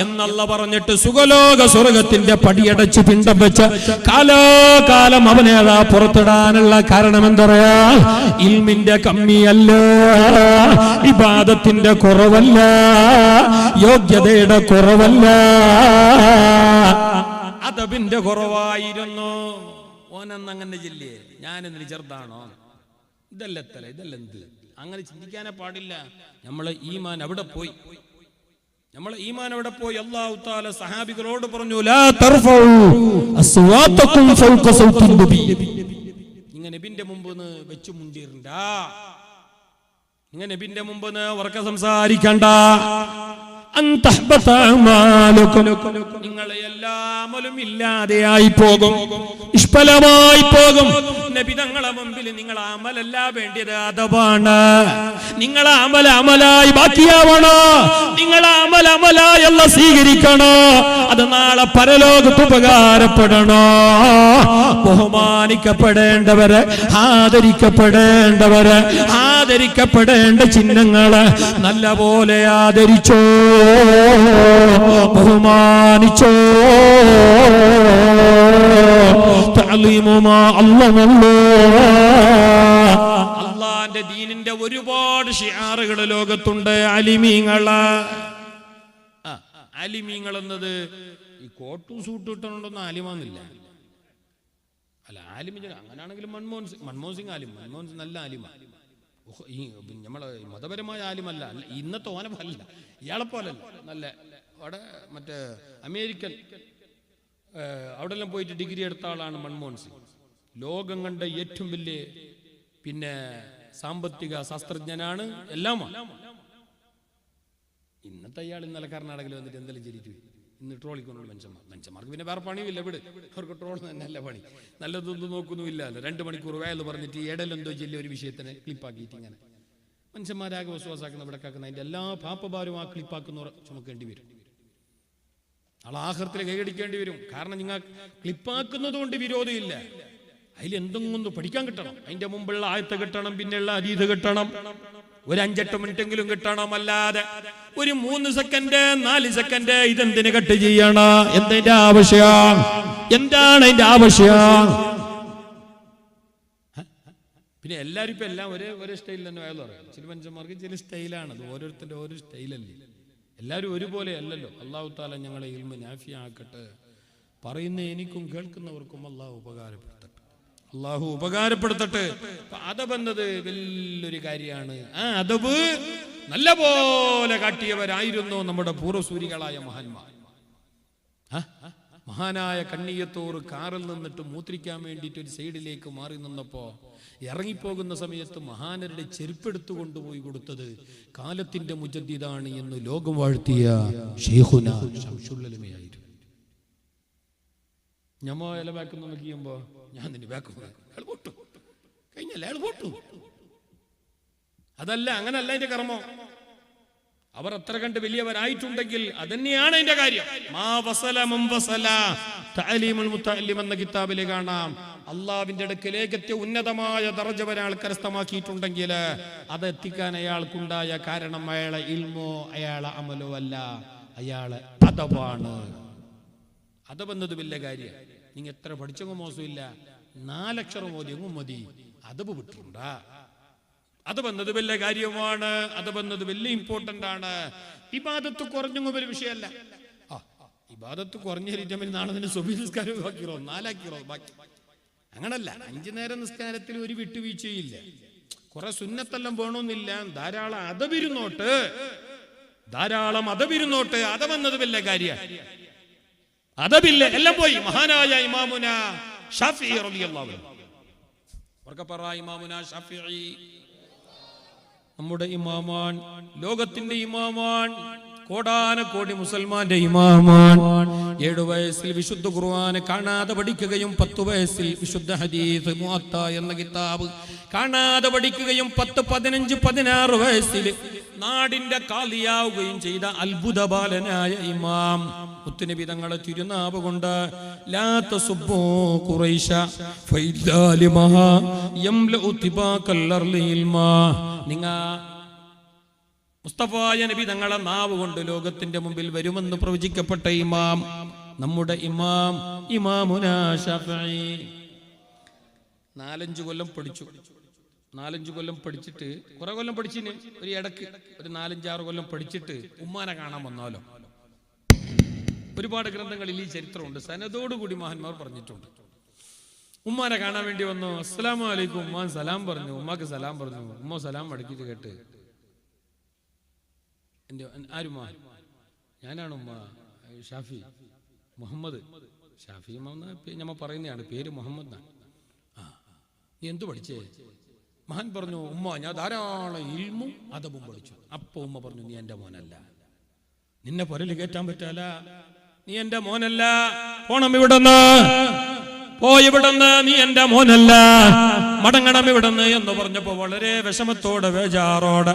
എന്നല്ല പറഞ്ഞിട്ട് സുഖലോക സ്വർഗത്തിന്റെ പടിയടച്ച് പിണ്ടം വെച്ച് കാലാകാലം അവനേതാ പുറത്തിടാനുള്ള കാരണം എന്തറിയാ? ഇൽമിന്റെ കമ്മിയല്ല, ഇബാദത്തിന്റെ കുറവല്ല, യോഗ്യതയുടെ കുറവല്ല, അദബിന്റെ കുറവായിരുന്നു. ഓനെന്ന് അങ്ങനെ ജില്ലേ ഞാനെന്തിന് ചെറുതാണോ, ഇതെന്ത് അങ്ങനെ ചിന്തിക്കാനേ പാടില്ല. നമ്മളെ ഈമാൻ അവിടെ പോയി, അല്ലാഹു തആല സഹാബികളോട് പറഞ്ഞു, ലാ തർഫഉ അസ്വാതകും ഫൗക സൗത്തിൻ നബി. ഇങ്ങനെ നബിന്റെ മുമ്പിൽ വെച്ച് മുണ്ടിരണ്ട, ഇങ്ങനെ നബിന്റെ മുമ്പിൽ ഉറക്കെ സംസാരിക്കണ്ട. നിങ്ങളെ എല്ലാ അമലും ഇല്ലാതെയായി പോകും, നിഷ്ഫലമായി പോകും. നബി തങ്ങളെ മുമ്പിൽ നിങ്ങൾ അമലല്ല വേണ്ടിയത് അദബാണ്. നിങ്ങൾ അമലായി ബാക്കിയാവണോ? നിങ്ങൾ അമലായി അല്ലാഹ് സ്വീകരിക്കണോ? അത് നാളെ പരലോകത്ത് ഉപകാരപ്പെടണോ? ബഹുമാനിക്കപ്പെടേണ്ടവരെ, ആദരിക്കപ്പെടേണ്ട ചിഹ്നങ്ങള് നല്ല പോലെ ആദരിച്ചോ, ബഹുമാനിച്ചോ. അള്ളാന്റെ ദീനിന്റെ ഒരുപാട് ഷിആറുകൾ ലോകത്തുണ്ട്. ആലിമീങ്ങൾ എന്നത് ഈ കോട്ടും സൂട്ടും ഇട്ടുകൊണ്ടൊന്നും ആലിമാന്നില്ല. അല്ല, ആലിമി അങ്ങനെയാണെങ്കിലും മൻമോഹൻ സിംഗ് ആലിം, മൻമോഹൻ സിംഗ് നല്ല ആലിമ. ഈ നമ്മളെ മതപരമായ ആലിമല്ല, ഇന്നത്തെ ഓനപ്പല്ല, ഇയാളെ പോലല്ല. നല്ല അവിടെ മറ്റേ അമേരിക്കൻ അവിടെല്ലാം പോയിട്ട് ഡിഗ്രി എടുത്ത ആളാണ് മൻമോഹൻ സിംഗ്. ലോകം കണ്ട ഏറ്റവും വലിയ സാമ്പത്തിക ശാസ്ത്രജ്ഞനാണ്, എല്ലാമാണ്. ഇന്നത്തെ അയാൾ ഇന്നലെ കർണാടകയിൽ വന്നിട്ട് എന്തെങ്കിലും ചെയ്തിട്ട് ഇന്ന് ട്രോളിക്കൊണ്ടുള്ള മനുഷ്യന്മാർക്ക് പിന്നെ വേറെ പണിയില്ല. ഇവിടെ അവർക്ക് ട്രോൾ തന്നെയല്ല പണി. നല്ലതൊന്നും നോക്കുന്നുമില്ലല്ലോ. 2 മണിക്കൂർ വേല് പറഞ്ഞിട്ട് ഇടലെന്തോ ജില്ല ഒരു വിഷയത്തിനെ ക്ലിപ്പാക്കിയിട്ട് ഇങ്ങനെ മനുഷ്യന്മാരാകെ വിശ്വാസാക്കുന്ന വിടക്കാക്കുന്ന അതിന്റെ എല്ലാ പാപ്പഭാരവും ആ ക്ലിപ്പാക്കുന്നവർ ചുമക്കേണ്ടി വരും. ആഖിറത്തിൽ കൈയടിക്കേണ്ടി വരും. കാരണം നിങ്ങൾ ക്ലിപ്പാക്കുന്നത് കൊണ്ട് വിരോധമില്ല, അതിൽ എന്തെങ്കിലും പഠിക്കാൻ കിട്ടണം. അതിന്റെ മുമ്പുള്ള ആയത്ത് കിട്ടണം, പിന്നെയുള്ള ഹദീസ് കിട്ടണം, ഒരു 5-8 മിനിറ്റെങ്കിലും കിട്ടണം. അല്ലാതെ ഒരു 3 സെക്കൻഡ് 4 സെക്കൻഡ് ഇതെന്തിന് കട്ട് ചെയ്യണം? എന്തിന്റെ ആവശ്യം? എന്താണ് അതിന്റെ ആവശ്യം? പിന്നെ എല്ലാവരും ഇപ്പൊ എല്ലാം ഒരേ സ്റ്റൈലിൽ തന്നെ വയൽ പറയും. ചില മനുഷ്യന്മാർക്ക് ചില സ്റ്റൈലാണ്, അത് ഓരോരുത്തരുടെ ഓരോ സ്റ്റൈലല്ലേ. എല്ലാവരും ഒരുപോലെ അല്ലല്ലോ. അല്ലാഹു തആല ഞങ്ങളെ ഇൽമ നാഫിയാക്കട്ടെ. പറയുന്ന എനിക്കും കേൾക്കുന്നവർക്കും അല്ലാഹു ഉപകാരപ്പെടുത്തട്ടെ. അദബ് എന്നത് വലിയൊരു കാര്യമാണ്. ആ അദബ് നല്ല പോലെ കാട്ടിയവരായിരുന്നു നമ്മുടെ പൂർവ്വസൂരികളായ മഹാന്മാർ. മഹാനായ കണ്ണിയത്തോർ കാറിൽ നിന്നിട്ട് മൂത്രിക്കാൻ വേണ്ടിയിട്ട് ഒരു സൈഡിലേക്ക് മാറി നിന്നപ്പോ ഇറങ്ങിപ്പോകുന്ന സമയത്ത് മഹാനരുടെ ചെരുപ്പെടുത്തു കൊണ്ടുപോയി കൊടുത്തത് കാലത്തിന്റെ മുജദ്ദിദാണ് എന്ന് ലോകം വാഴ്ത്തിയ ശൈഖുന ശംസുൽ ഉലമയായിരുന്നു. ഞമ്മ ഇല ബാക്കുന്ന നോക്കിയുമ്പോ ഞാൻ നിന്നെ ബാക്കും പൊട്ടു കഴിഞ്ഞല്ലേ, അയാൾ പൊട്ടു. അതല്ല, അങ്ങനല്ല അതിന്റെ കർമ്മം. അവർ അത്ര കണ്ട് വലിയവരായിട്ടുണ്ടെങ്കിൽ അതന്നെയാണ് അതിന്റെ കാര്യം. എന്ന കിതാബില് കാണാം, അള്ളാവിന്റെ അടുക്കലേക്ക് എത്തിയ ഉന്നതമായ ദർജ ഒരാൾ കരസ്ഥമാക്കിയിട്ടുണ്ടെങ്കിൽ അത് എത്തിക്കാൻ അയാൾക്കുണ്ടായ കാരണം അയാളെ ഇൽമോ അയാളെ അമലോ അല്ല, അയാളെ അദബാണ്. അദബെന്നത് വലിയ കാര്യം. നിങ്ങൾ എത്ര പഠിച്ചെങ്കിൽ മോശമില്ല, 4 അക്ഷരം ഓതിയെങ്കിലും മതി, അദബ് വിട്ടിട്ടുണ്ടാ. അദബെന്നത് വലിയ കാര്യമാണ്, അദബെന്നത് വലിയ ഇമ്പോർട്ടന്റ് ആണ്. ഇബാദത്ത് കുറഞ്ഞെങ്കിൽ ഒരു വിഷയമല്ല. ഇബാദത്ത് കുറഞ്ഞ രീതിയിൽ നാളെ തന്നെ സുബഹി നിസ്കാരം ബാക്കിയോ 4 ബാക്കി. അങ്ങനല്ല, 5 നേരം നിസ്കാരത്തിൽ ഒരു വിട്ടുവീഴ്ചയില്ല. കുറെ സുന്നത്തെല്ലാം വേണമെന്നില്ല, ധാരാളം അദബിരുന്നോട്ട്. അദബെന്നത് വലിയ കാര്യം. അദബില്ല എല്ലാം പോയി. മഹാനായ ഇമാമുന ഷാഫിഈ റളിയല്ലാഹു അൻഹു, ഇമാമുന ഷാഫിഈ നമ്മുടെ ഇമാമാൻ, ലോകത്തിന്റെ ഇമാമാൻ, കോടാനക്കോടി മുസൽമാന്റെ ഇമാമാൻ. 7 വയസ്സിൽ വിശുദ്ധ ഖുർആൻ കാണാതെ പഠിക്കുകയും 10 വയസ്സിൽ വിശുദ്ധ ഹദീസ് മുഅത്ത എന്ന കിതാബ് കാണാതെ പഠിക്കുകയും 10, 15, 16 വയസ്സിൽ നാടിന്റെ കാളിയാവുകയും ചെയ്ത അത്ഭുത ബാലനായ ഇമാം മുത്തുനബി തങ്ങളെ തിരുനാവ് കൊണ്ട് ലാ തസുബ്ബൂ ഖുറൈശ ഫൈദാലിമഹ യംലഉ തിബാകൽ അർളി ഇൽമാ. നിങ്ങ മുസ്തഫായ നബി തങ്ങളെ നാവ് കൊണ്ട് ലോകത്തിന്റെ മുമ്പിൽ വരുമെന്ന് പ്രവചിക്കപ്പെട്ട ഇമാം, നമ്മുടെ ഇമാമുനാ ശാഫിഈ 4-5 കൊല്ലം പഠിച്ചു. 4-5 കൊല്ലം പഠിച്ചിട്ട്, കുറെ കൊല്ലം പഠിച്ചിന്, ഒരു ഇടക്ക് ഒരു 4-5-6 കൊല്ലം പഠിച്ചിട്ട് ഉമ്മാനെ കാണാൻ വന്നാലോ. ഒരുപാട് ഗ്രന്ഥങ്ങളിൽ ഈ ചരിത്രമുണ്ട്, സനദോടുകൂടി മഹാന്മാർ പറഞ്ഞിട്ടുണ്ട്. ഉമ്മാനെ കാണാൻ വേണ്ടി വന്നു. അസ്സലാമു അലൈക്കും. ഉമ്മാൻ സലാം പറഞ്ഞു, ഉമ്മാക്ക് സലാം പറഞ്ഞു. ഉമ്മ സലാം മടക്കിയിട്ട് കേട്ട്, എൻ്റെ ആരുമ്മ? ഞാനാണ് ഉമ്മ, ഷാഫി മുഹമ്മദ്. ഷാഫി നമ്മ പറയുന്നതാണ്, പേര് മുഹമ്മദ് എന്നാണ്. നീ എന്തു പഠിച്ചേ? മഹാൻ പറഞ്ഞു, ഉമ്മ ഞാൻ ധാരാളം ഇൽമും അദബും പഠിച്ചു. അപ്പൊ ഉമ്മ പറഞ്ഞു, നീ എൻ്റെ മോനല്ല, നിന്നെ പുരല് കയറ്റാൻ പറ്റാല, നീ എൻ്റെ മോനല്ല, പോണം ഇവിടുന്ന്. ഇവിടുന്ന്, നീ എന്റെ മോനല്ല, മടങ്ങണം ഇവിടുന്ന് എന്ന് പറഞ്ഞപ്പോ വളരെ വിഷമത്തോടെ ബേജാറോടെ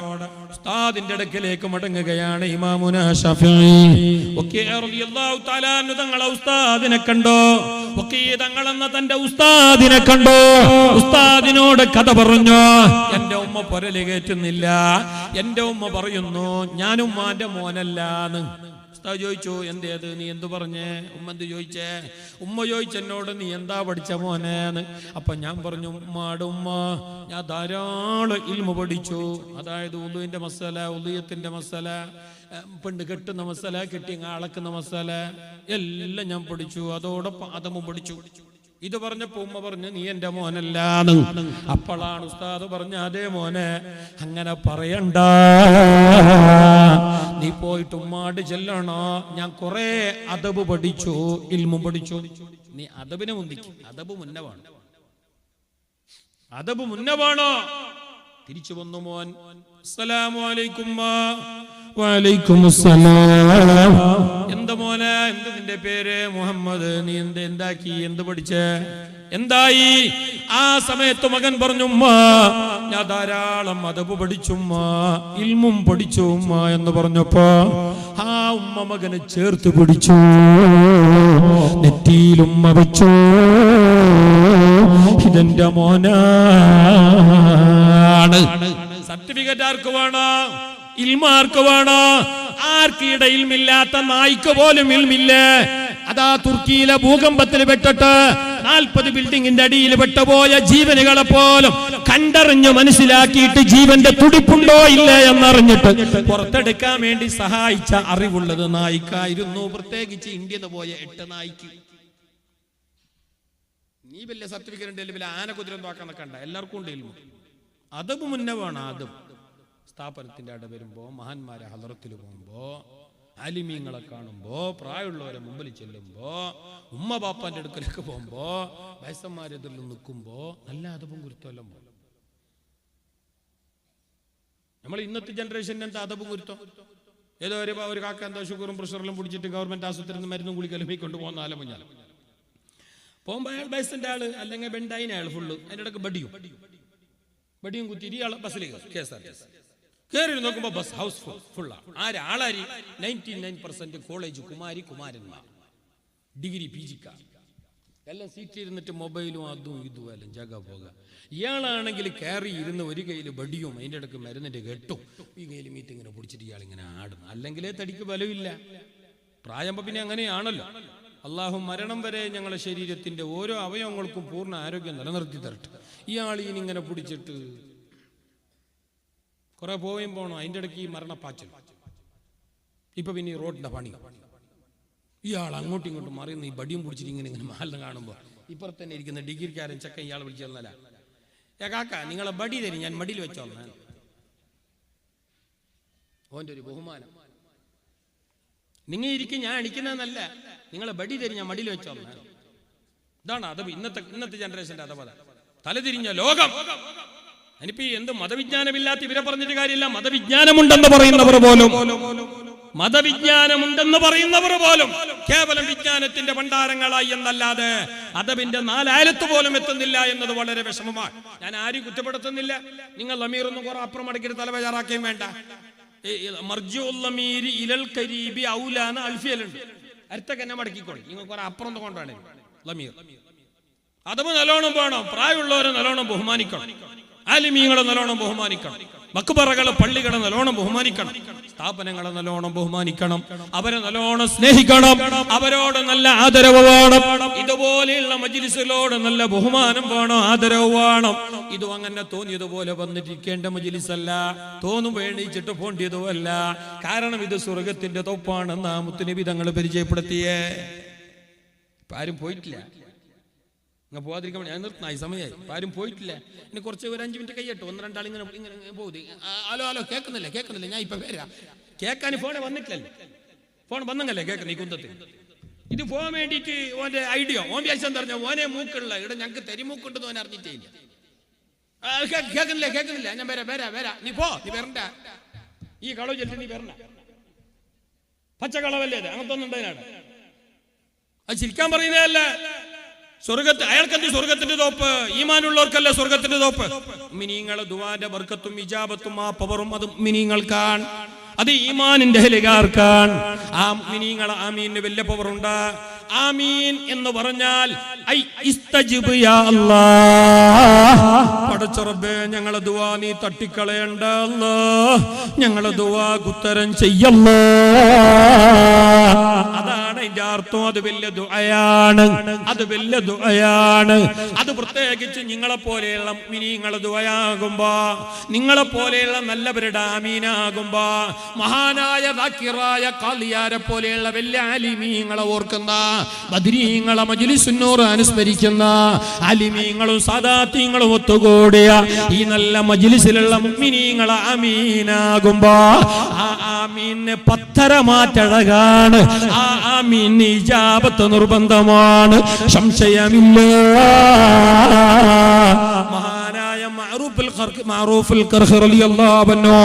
ഉസ്താദിന്റെ അടുക്കലേക്ക് മടങ്ങുകയാണ് ഇമാമുന ശഫീഈ. റളിയല്ലാഹു തആല അൻഹു തങ്ങളെ ഉസ്താദിനെ കണ്ടോ, തങ്ങളെന്ന തന്റെ ഉസ്താദിനെ കണ്ടോ, ഉസ്താദിനോട് കഥ പറഞ്ഞു. എന്റെ ഉമ്മ പൊരല് കയറ്റുന്നില്ല, എന്റെ ഉമ്മ പറയുന്നു ഞാൻ ഉമ്മാന്റെ മോനല്ലാന്ന്. ഉസ്താദ് ചോദിച്ചു, എന്തേത്, നീ എന്തു പറഞ്ഞേ? ഉമ്മ എന്ത് ചോദിച്ചേ? ഉമ്മ ചോദിച്ചെന്നോട് നീ എന്താ പഠിച്ച മോനേന്ന്. അപ്പൊ ഞാൻ പറഞ്ഞു, ഉമ്മാട് ഉമ്മ, ഞാൻ ധാരാളം ഇൽമു പഠിച്ചു. അതായത് ഉളുവിന്റെ മസല, ഉളിയത്തിന്റെ മസല, പെണ്ണ് കെട്ടുന്ന മസല, കെട്ടി അളക്കുന്ന മസല എല്ലാം ഞാൻ പഠിച്ചു. അതോടൊപ്പം അതമും പഠിച്ചു. ഇത് പറഞ്ഞപ്പോ ഉമ്മ പറഞ്ഞു, നീ എന്റെ മോനല്ലാന്ന്. അപ്പോഴാണ് ഉസ്താദ് പറഞ്ഞ, അതേ മോനെ, അങ്ങനെ പറയണ്ട, നീ പോയിട്ട് ഉമ്മാട് ചെല്ലണോ, ഞാൻ കുറെ അദബ് പഠിച്ചു, ഇൽമും പഠിച്ചു. നീ അദബിനെ മുന്തിക്കും, അദബ് മുന്നവാണ്, അദബ് മുന്നവാണോ? തിരിച്ചു വന്നു മോൻ, അസ്സലാമു അലൈക്കും. വഅലൈക്കും അസ്സലാം. എന്താ മോനെ, എന്ത് നിന്റെ പേര്? മുഹമ്മദ്. നീ എന്താക്കി, എന്ത് പഠിച്ചേ, എന്തായി? ആ സമയത്ത് മകൻ പറഞ്ഞു, ഉമ്മ, ഞാൻ ധാരാളം അദബ് പഠിച്ചുമ്മ, ഇൽമും പഠിച്ചുമ്മ എന്ന് പറഞ്ഞപ്പോ ആ ഉമ്മ മകനെ ചേർത്ത് പിടിച്ചു, നെറ്റിയിലുമ്മ വെച്ചു. ഇതെന്റെ മോനാണ്. സർട്ടിഫിക്കറ്റ് ആർക്ക് വേണോ? ഇൽമാർക്ക് വേണോ? ആർക്ക് ഇവിടെ ഇൽമില്ലാത്ത നായ്ക്ക് പോലും ഇൽമില്ല. അതാ തുർക്കിയിലെ ഭൂകമ്പത്തിൽ പെട്ടിട്ട് 40 ബിൽഡിങ്ങിന്റെ അടിയിൽ പെട്ടുപോയ ജീവനുകളെ പോലും കണ്ടറിഞ്ഞ് മനസ്സിലാക്കിയിട്ട് ജീവന്റെ തുടിപ്പുണ്ടോ ഇല്ല എന്നറിഞ്ഞിട്ട് പുറത്തെടുക്കാൻ വേണ്ടി സഹായിച്ച അറിവുള്ളത് നായിക്കായിരുന്നു. പ്രത്യേകിച്ച് ഇന്ത്യന്ന് പോയ 8 നായിക്ക്. നീ വലിയ സർട്ടിഫിക്കറ്റ് ഉണ്ടെങ്കിൽ വലിയ ആനക്കുതിരം നോക്കാൻ കണ്ട, എല്ലാവർക്കും ഉണ്ട് ഇൽമു. അദബ് മുന്നവാണ്. അതും സ്ഥാപനത്തിന്റെ അവിടെ വരുമ്പോ, മഹാന്മാരെ ഹളറത്തിൽ പോകുമ്പോ, ആലിമീങ്ങളെ കാണുമ്പോ, പ്രായമുള്ളവരെ മുമ്പിൽ ചെല്ലുമ്പോ, ഉമ്മ ബാപ്പാന്റെ അടുക്കലേക്ക് പോകുമ്പോ, വയസ്സന്മാരെതിൽ നിൽക്കുമ്പോ നല്ല അദബും ഗുരുത്വം പോലെ. നമ്മൾ ഇന്നത്തെ ജനറേഷൻ്റെ എന്താ അദബും ഗുരുത്വം? ഏതോ ഒരു കാക്ക എന്താ ഷുഗറും പ്രഷറിലും പിടിച്ചിട്ട് ഗവൺമെന്റ് ആശുപത്രിയിൽ നിന്ന് മരുന്നും കുളിക്കലും കൊണ്ടുപോകുന്ന ആലമുഞ്ഞാൽ പോകുമ്പോ അയാൾ ബസ്സിന്റെ ആള് അല്ലെങ്കിൽ ബെണ്ടായിന് അയാൾ ഫുള്ള് അതിൻ്റെ ഇടയ്ക്ക് ബടിയും കുത്തിരി ആള് ബസ്സിൽ KSRTC കയറി നോക്കുമ്പോ ബസ് ഹൗസ് ഫുള്ളാണ്. ആളാരി 99% കോളേജ് കുമാരന്മാർ, ഡിഗ്രി PG എല്ലാം സീറ്റിൽ ഇരുന്നിട്ട് മൊബൈലും അതും ഇതും എല്ലാം ജഗ പോക. ഇയാളാണെങ്കിൽ കയറി ഇരുന്ന് ഒരു കയ്യിൽ ബടിയും അതിൻ്റെ ഇടയ്ക്ക് മരുന്നിന്റെ കെട്ടും ഈ കയ്യിൽ മീറ്റിങ്ങനെ പിടിച്ചിട്ട് ഇയാൾ ഇങ്ങനെ ആടും. അല്ലെങ്കിലേ തടിക്ക് ബലമില്ല. പ്രായം പിന്നെ അങ്ങനെയാണല്ലോ. അള്ളാഹു മരണം വരെ ഞങ്ങളുടെ ശരീരത്തിന്റെ ഓരോ അവയവങ്ങൾക്കും പൂർണ്ണ ആരോഗ്യം നിലനിർത്തി തരട്ടെ. ഇയാൾ ഇനിങ്ങനെ പിടിച്ചിട്ട് കുറെ പോയും പോണോ അതിൻ്റെ ഇടയ്ക്ക് ഈ മരണപ്പാച്ചൽ. ഇപ്പൊ പിന്നെ ഈ റോഡിന്റെ പണി. ഇയാൾ അങ്ങോട്ടും ഇങ്ങോട്ടും മറിയുന്ന ഈ ബടിയും പിടിച്ചിട്ട് ഇങ്ങനെ മാലിന് കാണുമ്പോൾ ഇപ്പുറത്ത് തന്നെ ഇരിക്കുന്ന ഡിഗ്രിക്കാരൻ ചക്കൻ ഇയാൾ വിളിച്ചു തന്നല്ല, കാക്ക നിങ്ങളെ ബടി തരും, ഞാൻ മടിയിൽ വെച്ചോളാം. ഓൻ്റെ ഒരു ബഹുമാനം. നിങ്ങൾ ഇരിക്കും, ഞാൻ അടിക്കുന്നതെന്നല്ല, നിങ്ങളെ ബടി തരും, ഞാൻ മടിയിൽ വെച്ചോളാം. ഇതാണ് അതബ്. ഇന്നത്തെ ജനറേഷന്റെ അതബത. തലതിരിഞ്ഞ ലോകം. അതിനിപ്പോ എന്ത് മതവിജ്ഞാനമില്ലാത്ത ഇവരെ പറഞ്ഞിട്ട് കാര്യമില്ല. മതവിജ്ഞാനമുണ്ടെന്ന് പറയുന്നവർ പോലും കേവലം വിജ്ഞാനത്തിന്റെ ഭണ്ഡാരങ്ങളായി എന്നല്ലാതെ അതബിന്റെ 4 ആയത്ത് പോലും എത്തുന്നില്ല എന്നത് വളരെ വിഷമമാണ്. ഞാൻ ആരും കുറ്റപ്പെടുത്തുന്നില്ല. നിങ്ങൾ അമീറൊന്നും കുറെ അപ്പുറം അടക്കിയിട്ട് തലവേജാറാക്കുകയും വേണ്ട. അടുത്തൊക്കെ എന്നെ മടക്കിക്കോളി. നിങ്ങൾ കുറെ അപ്പുറം കൊണ്ടാണ് ലമീർ. അതബ് നല്ലോണം വേണം. പ്രായമുള്ളവരെ നല്ലോണം ബഹുമാനിക്കണം. ആലിമീങ്ങളെ നല്ലോണം ബഹുമാനിക്കണം. മക്ബറകളെ പള്ളികളെ നല്ലോണം ബഹുമാനിക്കണം. സ്ഥാപനങ്ങളെ നല്ലോണം ബഹുമാനിക്കണം. അവരെ നല്ലോണം സ്നേഹിക്കണം. അവരോട് നല്ല ആദരവ് വേണം. ഇതുപോലെയുള്ള മജ്ലിസുകളോട് നല്ല ബഹുമാനം വേണം, ആദരവ് വേണം. ഇതും അങ്ങനെ തോന്നിയതുപോലെ വന്നിരിക്കേണ്ട മജ്ലിസല്ല. തോന്നുമ്പോൾ എണീച്ചിട്ട് പോണ്ടിയതുമല്ല. കാരണം ഇത് സ്വർഗത്തിന്റെ തൊപ്പാണെന്ന് മുത്തുനബി തങ്ങൾ പരിചയപ്പെടുത്തിയേ. ആരും പോയിട്ടില്ല. നിങ്ങൾ പോകാതിരിക്കാൻ ഞാൻ നിർത്തുന്ന ഈ സമയമായി. ആരും പോയിട്ടില്ല. ഇനി കുറച്ച് ഒരു 5 മിനിറ്റ് കഴിയട്ടോ. 1-2 ആൾ ഇങ്ങനെ പോകും. ഹലോ കേൾക്കുന്നില്ല. ഞാൻ ഇപ്പൊ വരാം. കേൾക്കാൻ ഫോണ് വന്നിട്ടില്ലല്ലോ. ഫോൺ വന്നല്ലേ കേൾക്കുന്ന ഈ കുന്തത്തിൽ. ഇത് പോകാൻ വേണ്ടിയിട്ട് ഓന്റെ ഐഡിയ ഓൻ വ്യാസം പറഞ്ഞ ഓനെ മൂക്കുള്ള ഇവിടെ ഞങ്ങൾക്ക് തെരിമൂക്കുണ്ടെന്ന് ഓൻ അറിഞ്ഞിട്ടേ ഇല്ല. കേൾക്കുന്നില്ല. ഞാൻ വരാ. നീ വരണ്ട. ഈ കളവ് ചെല്ലി നീ വരണ്ട. പച്ചക്കളവല്ലേ അത്? അങ്ങനത്തെ ഒന്നും ഉണ്ടായിരുന്നു. അത് ചിരിക്കാൻ പറയുന്നതല്ല. അയാൾക്കെന്ത് സ്വർഗത്തിന്റെ തോപ്പ്? ഈമാനുള്ളവർക്കല്ല സ്വർഗത്തിന്റെ തോപ്പ്. മുഅ്മിനീങ്ങളെ ദുആന്റെ ബർക്കത്തും ഇജാബത്തും ആ പവറും അത് മുഅ്മിനീങ്ങൾക്കാണ്, അത് ഈമാനിന്റെ അഹ്ലുകാർക്കാണ്. ആ മുഅ്മിനീങ്ങളെ ആമീന് വലിയ പവറുണ്ട്. ആമീൻ എന്ന് പറഞ്ഞാൽ ഐ ഇസ്തജിബ് യാ അല്ലാഹ്, പടച്ച റബ്ബേ ഞങ്ങളെ ദുആ നീ തട്ടിക്കളയണ്ട അല്ലാഹ്, ഞങ്ങളെ ദുആക്ക് ഉത്തരം ചെയ്യല്ലാഹ്. അതാണ് അതിന്റെ അർത്ഥം. അത് വലിയ ദുആയാണ്, അത് വലിയ ദുആയാണ്. അത് പ്രത്യേകിച്ച് നിങ്ങളെ പോലെയുള്ള മുഅ്മിനീങ്ങളെ ദുആയാകുമ്പോ, നിങ്ങളെ പോലെയുള്ള നല്ലവരുടെ ആമീനാകുമ്പോ, മഹാനായ ദാക്കിറായ ഖാലിയാരെ പോലെയുള്ള വലിയ ആലിമീങ്ങളെ ഓർക്കുന്ന, ബദ്രീങ്ങളെ മജ്ലിസുന്നൂർ അനുസ്മരിക്കുന്ന ആലിമീങ്ങളും സാദാത്തീങ്ങളും ഒത്തുകൂടിയ ഈ നല്ല മജ്ലിസിലുള്ള മുഅ്മിനീങ്ങളെ ആമീനാകുമ്പോ ആ ആമീന് പത്തരമാറ്റഴകാണ്. ആ ആമീന് ഇജാബത്ത് നിർബന്ധമാണ്, സംശയമില്ല. മഹാനായ മഅറൂഫുൽ ഖർഖി റളിയല്ലാഹു അൻഹു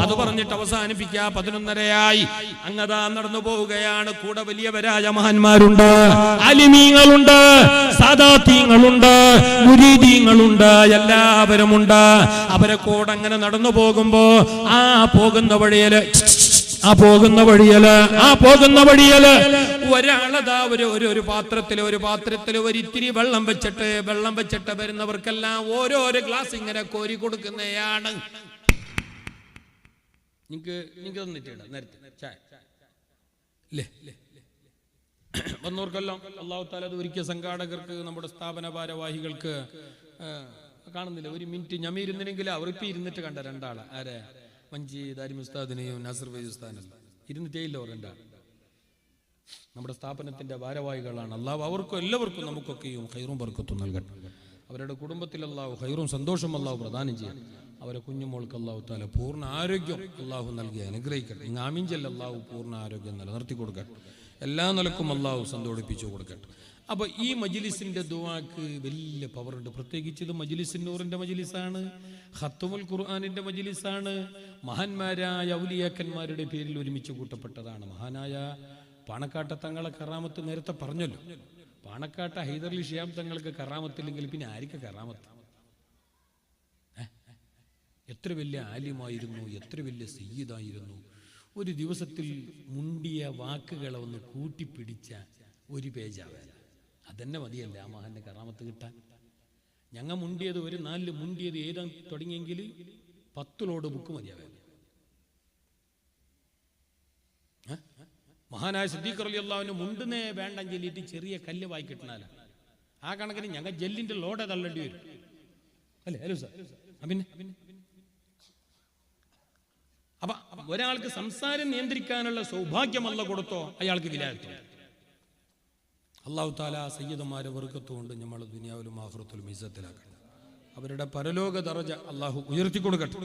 അത് പറഞ്ഞിട്ട് അവസാനിപ്പിക്കുക. 11:30 അങ്ങതാ നടന്നു പോവുകയാണ്. കൂടെ വലിയവരായ മഹാന്മാരുണ്ട്, ആലിമീങ്ങളുണ്ട്, സാദാത്തീങ്ങളുണ്ട്, മുരീദീങ്ങളുണ്ട്, എല്ലാവരുമുണ്ട്. അവരെ കൂടെ അങ്ങനെ നടന്നു പോകുമ്പോ ആ പോകുന്ന വഴിയല് ഒരാളതാ ഒരു പാത്രത്തിൽ ഒരിത്തിരി വെള്ളം വെച്ചിട്ട് വരുന്നവർക്കെല്ലാം ഓരോരോ ഗ്ലാസ് ഇങ്ങനെ കോരി കൊടുക്കുന്നതാണ്. നിങ്ങൾക്ക് തന്നിട്ടുണ്ട് നേരത്തെ ചായ ഇല്ലേ? വന്നവർക്കെല്ലാം അല്ലാഹു തആല അത് ഒരുക്കിയ സംഘാടകർക്ക്, നമ്മുടെ സ്ഥാപന ഭാരവാഹികൾക്ക് കാണുന്നില്ല. ഒരു മിനിറ്റ് ഞമ്മയിരുന്നെങ്കിൽ അവർ ഇപ്പം ഇരുന്നിട്ട് കണ്ട രണ്ടാളെ. ആരെ? മഞ്ചി ദാരിമി ഉസ്താദിനെയും നാസിർ ഫൈസി ഉസ്താദിനെല്ലാം ഇരുന്നിട്ടേ ഇല്ല. അവർ രണ്ടാൾ നമ്മുടെ സ്ഥാപനത്തിന്റെ ഭാരവാഹികളാണ്. അല്ലാഹു അവർക്കും എല്ലാവർക്കും നമുക്കൊക്കെയും ഖൈറും ബർക്കത്തും നൽകട്ടെ. അവരുടെ കുടുംബത്തിൽ അല്ലാഹു ഖൈറും സന്തോഷം അല്ലാഹു പ്രദാനം ചെയ്യണം. അവരെ കുഞ്ഞുമോൾക്ക് അല്ലാഹു തആല പൂർണ്ണ ആരോഗ്യം അല്ലാഹു നൽകി അനുഗ്രഹിക്കട്ടെ. നിങ്ങൾ ആമീൻ ചൊല്ല. അല്ലാഹു പൂർണ്ണ ആരോഗ്യം നിലനിർത്തി കൊടുക്കട്ടെ. എല്ലാ നിലക്കും അല്ലാഹു സന്തോഷിപ്പിച്ചു കൊടുക്കട്ടെ. അപ്പൊ ഈ മജ്ലിസിന്റെ ദുആക്ക് വലിയ പവറുണ്ട്. പ്രത്യേകിച്ച് ഇത് മജ്ലിസുൻ നൂറിന്റെ മജ്ലിസാണ്, ഖത്മുൽ ഖുർആനിന്റെ മജ്ലിസാണ്, മഹാന്മാരായ ഔലിയാക്കന്മാരുടെ പേരിൽ ഒരുമിച്ച് കൂട്ടപ്പെട്ടതാണ്. മഹാനായ പാണക്കാട്ട തങ്ങളെ കറാമത്ത് നേരത്തെ പറഞ്ഞല്ലോ. പാണക്കാട്ട ഹൈദർലി ശിഹാബ് തങ്ങൾക്ക് കറാമത്തില്ലെങ്കിൽ പിന്നെ ആർക്ക് കറാമത്ത്? എത്ര വലിയ ആലിമായിരുന്നു, എത്ര വലിയ സയ്യിദായിരുന്നു. ഒരു ദിവസത്തിൽ മുണ്ടിയ വാക്കുകളെ ഒന്ന് കൂട്ടിപ്പിടിച്ച ഒരു പേജാവേ, അതന്നെ മതിയല്ല ആ മഹാന്റെ കറാമത്ത് കിട്ടാൻ. ഞങ്ങൾ മുണ്ടിയത് ഒരു 4 മുണ്ടിയത് ഏതാ തുടങ്ങിയെങ്കിൽ 10 ലോഡ് ബുക്ക് മതിയാവേ. മഹാനായ സിദ്ദീഖ് റളിയല്ലാഹു അൻഹു മുണ്ടുന്നേ വേണ്ട ചൊല്ലിയിട്ട് ചെറിയ കല്ല് വായി കിട്ടണല്ല. ആ കണക്കിന് ഞങ്ങൾ ജെല്ലിന്റെ ലോഡ് തള്ളേണ്ടി വരും അല്ലേ? Hello sir. പിന്നെ അപ്പൊ ഒരാൾക്ക് സംസാരം നിയന്ത്രിക്കാനുള്ള സൗഭാഗ്യം അല്ലാഹു കൊടുത്തോ, അയാൾക്ക് വിലായത്തോ. അല്ലാഹു തആല സയ്യിദന്മാരെ ബർക്കത്തുകൊണ്ട് നമ്മൾ ദുനിയാവിലും ആഖിറത്തിലും ഇസ്സത്തിലാക്കട്ടെ. അവരുടെ പരലോക ദർജ അല്ലാഹു ഉയർത്തി കൊടുക്കട്ടെ.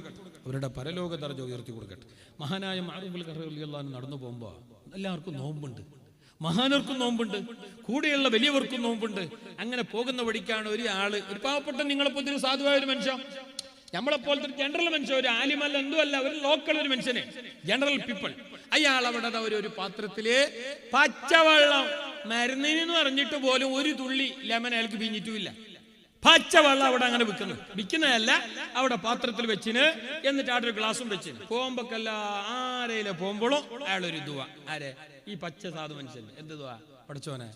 അവരുടെ പരലോക ദർജ ഉയർത്തി കൊടുക്കട്ടെ. മഹാനായ മഅറൂഫുൽ ഖർഖി റളിയല്ലാഹു അൻഹു നടന്നു പോകുമ്പോൾ എല്ലാവർക്കും നോമ്പുണ്ട്, മഹാനർക്കും നോമ്പുണ്ട്, കൂടെയുള്ള വലിയവർക്കും നോമ്പുണ്ട്. അങ്ങനെ പോകുന്ന വഴിക്കാണ് ഒരു പാവപ്പെട്ട നിങ്ങളെപ്പോലത്തെ ഒരു സാധുവായ ഒരു മനുഷ്യൻ, നമ്മളെപ്പോലത്തെ ഒരു ജനറൽ മനുഷ്യൻ, ഒരു ആലിമല്ല എന്തുമല്ല, ഒരു ലോക്കൽ ഒരു മനുഷ്യനെ, ജനറൽ പീപ്പിൾ. അയാൾ അവിടെ ഒരു പാത്രത്തില് പച്ചവെള്ളം, മരുന്നിന് പറഞ്ഞിട്ട് പോലും ഒരു തുള്ളി ലെമൺ അയാൾക്ക് പിഞ്ഞിട്ടുമില്ല. പച്ചവെള്ളം അവിടെ അങ്ങനെ വിൽക്കുന്നതല്ല, അവിടെ പാത്രത്തിൽ വെച്ചിന്. എന്നിട്ട് അവിടെ ഒരു ഗ്ലാസും വെച്ചിന്. പോകുമ്പോക്കല്ല ആരയിലെ പോകുമ്പോഴും അയാളൊരു ദുആ. ആരെ? ഈ പച്ച സാധു മനുഷ്യൻ. എന്ത് ദുആ? പഠിച്ചോനെ,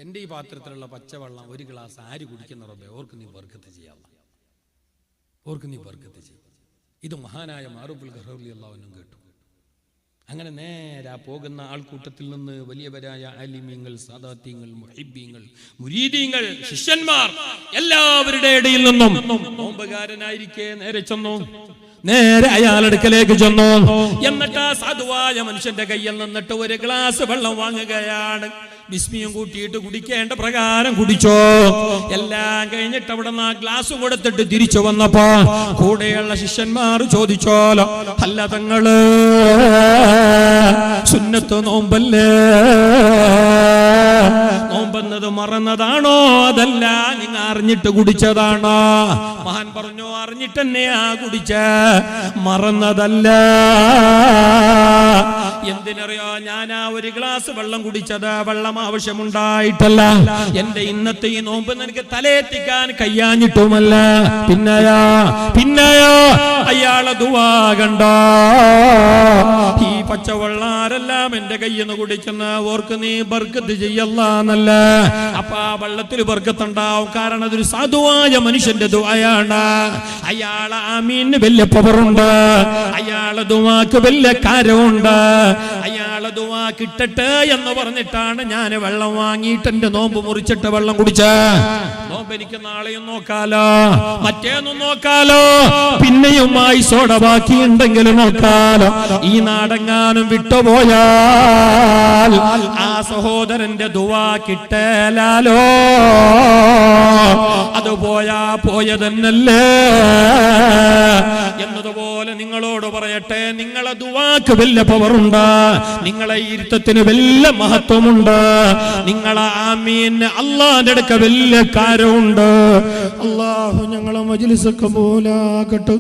എന്റെ ഈ പാത്രത്തിലുള്ള പച്ചവെള്ളം ഒരു ഗ്ലാസ് ആര് കുടിക്കുന്ന റബ്ബേ, ഓർക്ക് നീ ബർക്കത്ത് ചെയ്യാം, ഓർക്ക് നീ ബർക്കത്ത് ചെയ്യും. ഇത് മഹാനായ മഅറൂഫുൽ ഖർഖി റളിയല്ലാഹു അൻഹു കേട്ടു. അങ്ങനെ നേരെ പോകുന്ന ആൾക്കൂട്ടത്തിൽ നിന്ന് വലിയവരായ ആലിമീങ്ങൾ, സാദാത്യങ്ങൾ, മുഹിബ്ബീങ്ങൾ, മുരീദീങ്ങൾ, ശിഷ്യന്മാർ എല്ലാവരുടെ ഇടയിൽ നിന്നും നോമ്പുകാരനായിരിക്കെ നേരെ ചെന്നു. നേരെ അയാളടുക്കലേക്ക് ചെന്നു. എന്നിട്ട് ആ സാധുവായ മനുഷ്യന്റെ കയ്യിൽ നിന്നിട്ട് ഒരു ഗ്ലാസ് വെള്ളം വാങ്ങുകയാണ്. ബിസ്മിയും കൂട്ടിയിട്ട് കുടിക്കേണ്ട പ്രകാരം കുടിച്ചോ. എല്ലാം കഴിഞ്ഞിട്ട് അവിടെ നിന്ന് ആ ഗ്ലാസും കൊടുത്തിട്ട് തിരിച്ചു വന്നപ്പോ കൂടെയുള്ള ശിഷ്യന്മാർ ചോദിച്ചോലോ, അല്ല തങ്ങള് സുന്നത്ത് നോമ്പല്ലേ? നോമ്പെന്നത് മറന്നതാണോ അതല്ല നിങ്ങൾ അറിഞ്ഞിട്ട് കുടിച്ചതാണോ? മഹാൻ പറഞ്ഞു അറിഞ്ഞിട്ട് തന്നെയാ കുടിച്ച, മറന്നതല്ല. എന്തിനറിയോ? ഞാൻ ആ ഒരു ഗ്ലാസ് വെള്ളം കുടിച്ചത് വെള്ളം ആവശ്യമുണ്ടായിട്ടല്ല, എന്റെ ഇന്നത്തെ ഈ നോമ്പ് എനിക്ക് തലയെത്തിക്കാൻ കയ്യാഞ്ഞിട്ടുമല്ല. പിന്നെയോ അയാളെ ദുആ കണ്ടോ? ഈ പച്ചവെള്ളാരെല്ലാം എന്റെ കയ്യിൽ നിന്ന് കുടിക്കുന്ന ഓർക്ക് നീ ബർക്കത്ത് ചെയ്യല്ലാന്നല്ല. അപ്പൊ ആ വെള്ളത്തിൽ ബർക്കത്തുണ്ടാവും. കാരണം അതൊരു സാധുവായ മനുഷ്യന്റെ ദുആയാണ്. അയാളെ ആമീന് വലിയ പവറുണ്ട്, അയാളെ ദുആക്ക് വലിയ കാര്യമുണ്ട്. അയാളെ ദുആ കിട്ടട്ടെ എന്ന് പറഞ്ഞിട്ടാണ് ഞാൻ വെള്ളം വാങ്ങിയിട്ട് എന്റെ നോമ്പ് മുറിച്ചിട്ട് വെള്ളം കുടിച്ച. നോമ്പ് എനിക്ക് നാളെയും നോക്കാലോ, മറ്റേന്നും നോക്കാലോ, പിന്നെയുമായി സോഡ ബാക്കിയുണ്ടെങ്കിലും നോക്കാലോ. ഈ നാടെങ്ങാനും വിട്ടുപോയാൽ ആ സഹോദരന്റെ ദുആ കിട്ടലാലോ. അത് പോയാ പോയതന്നല്ലേ. എന്നതുപോലെ നിങ്ങളോട് പറയട്ടെ, നിങ്ങളെ ദുആക്ക് വലിയ പവറുണ്ട്, നിങ്ങളെ ഇരുത്തത്തിന് വലിയ മഹത്വമുണ്ട്, നിങ്ങളെ ആമീൻ അല്ലാഹുവിന്റെ അടുക്ക വലിയ കാര്യമുണ്ട്. അല്ലാഹു ഞങ്ങളെ മജ്ലിസ് കബൂലാക്കട്ടെ.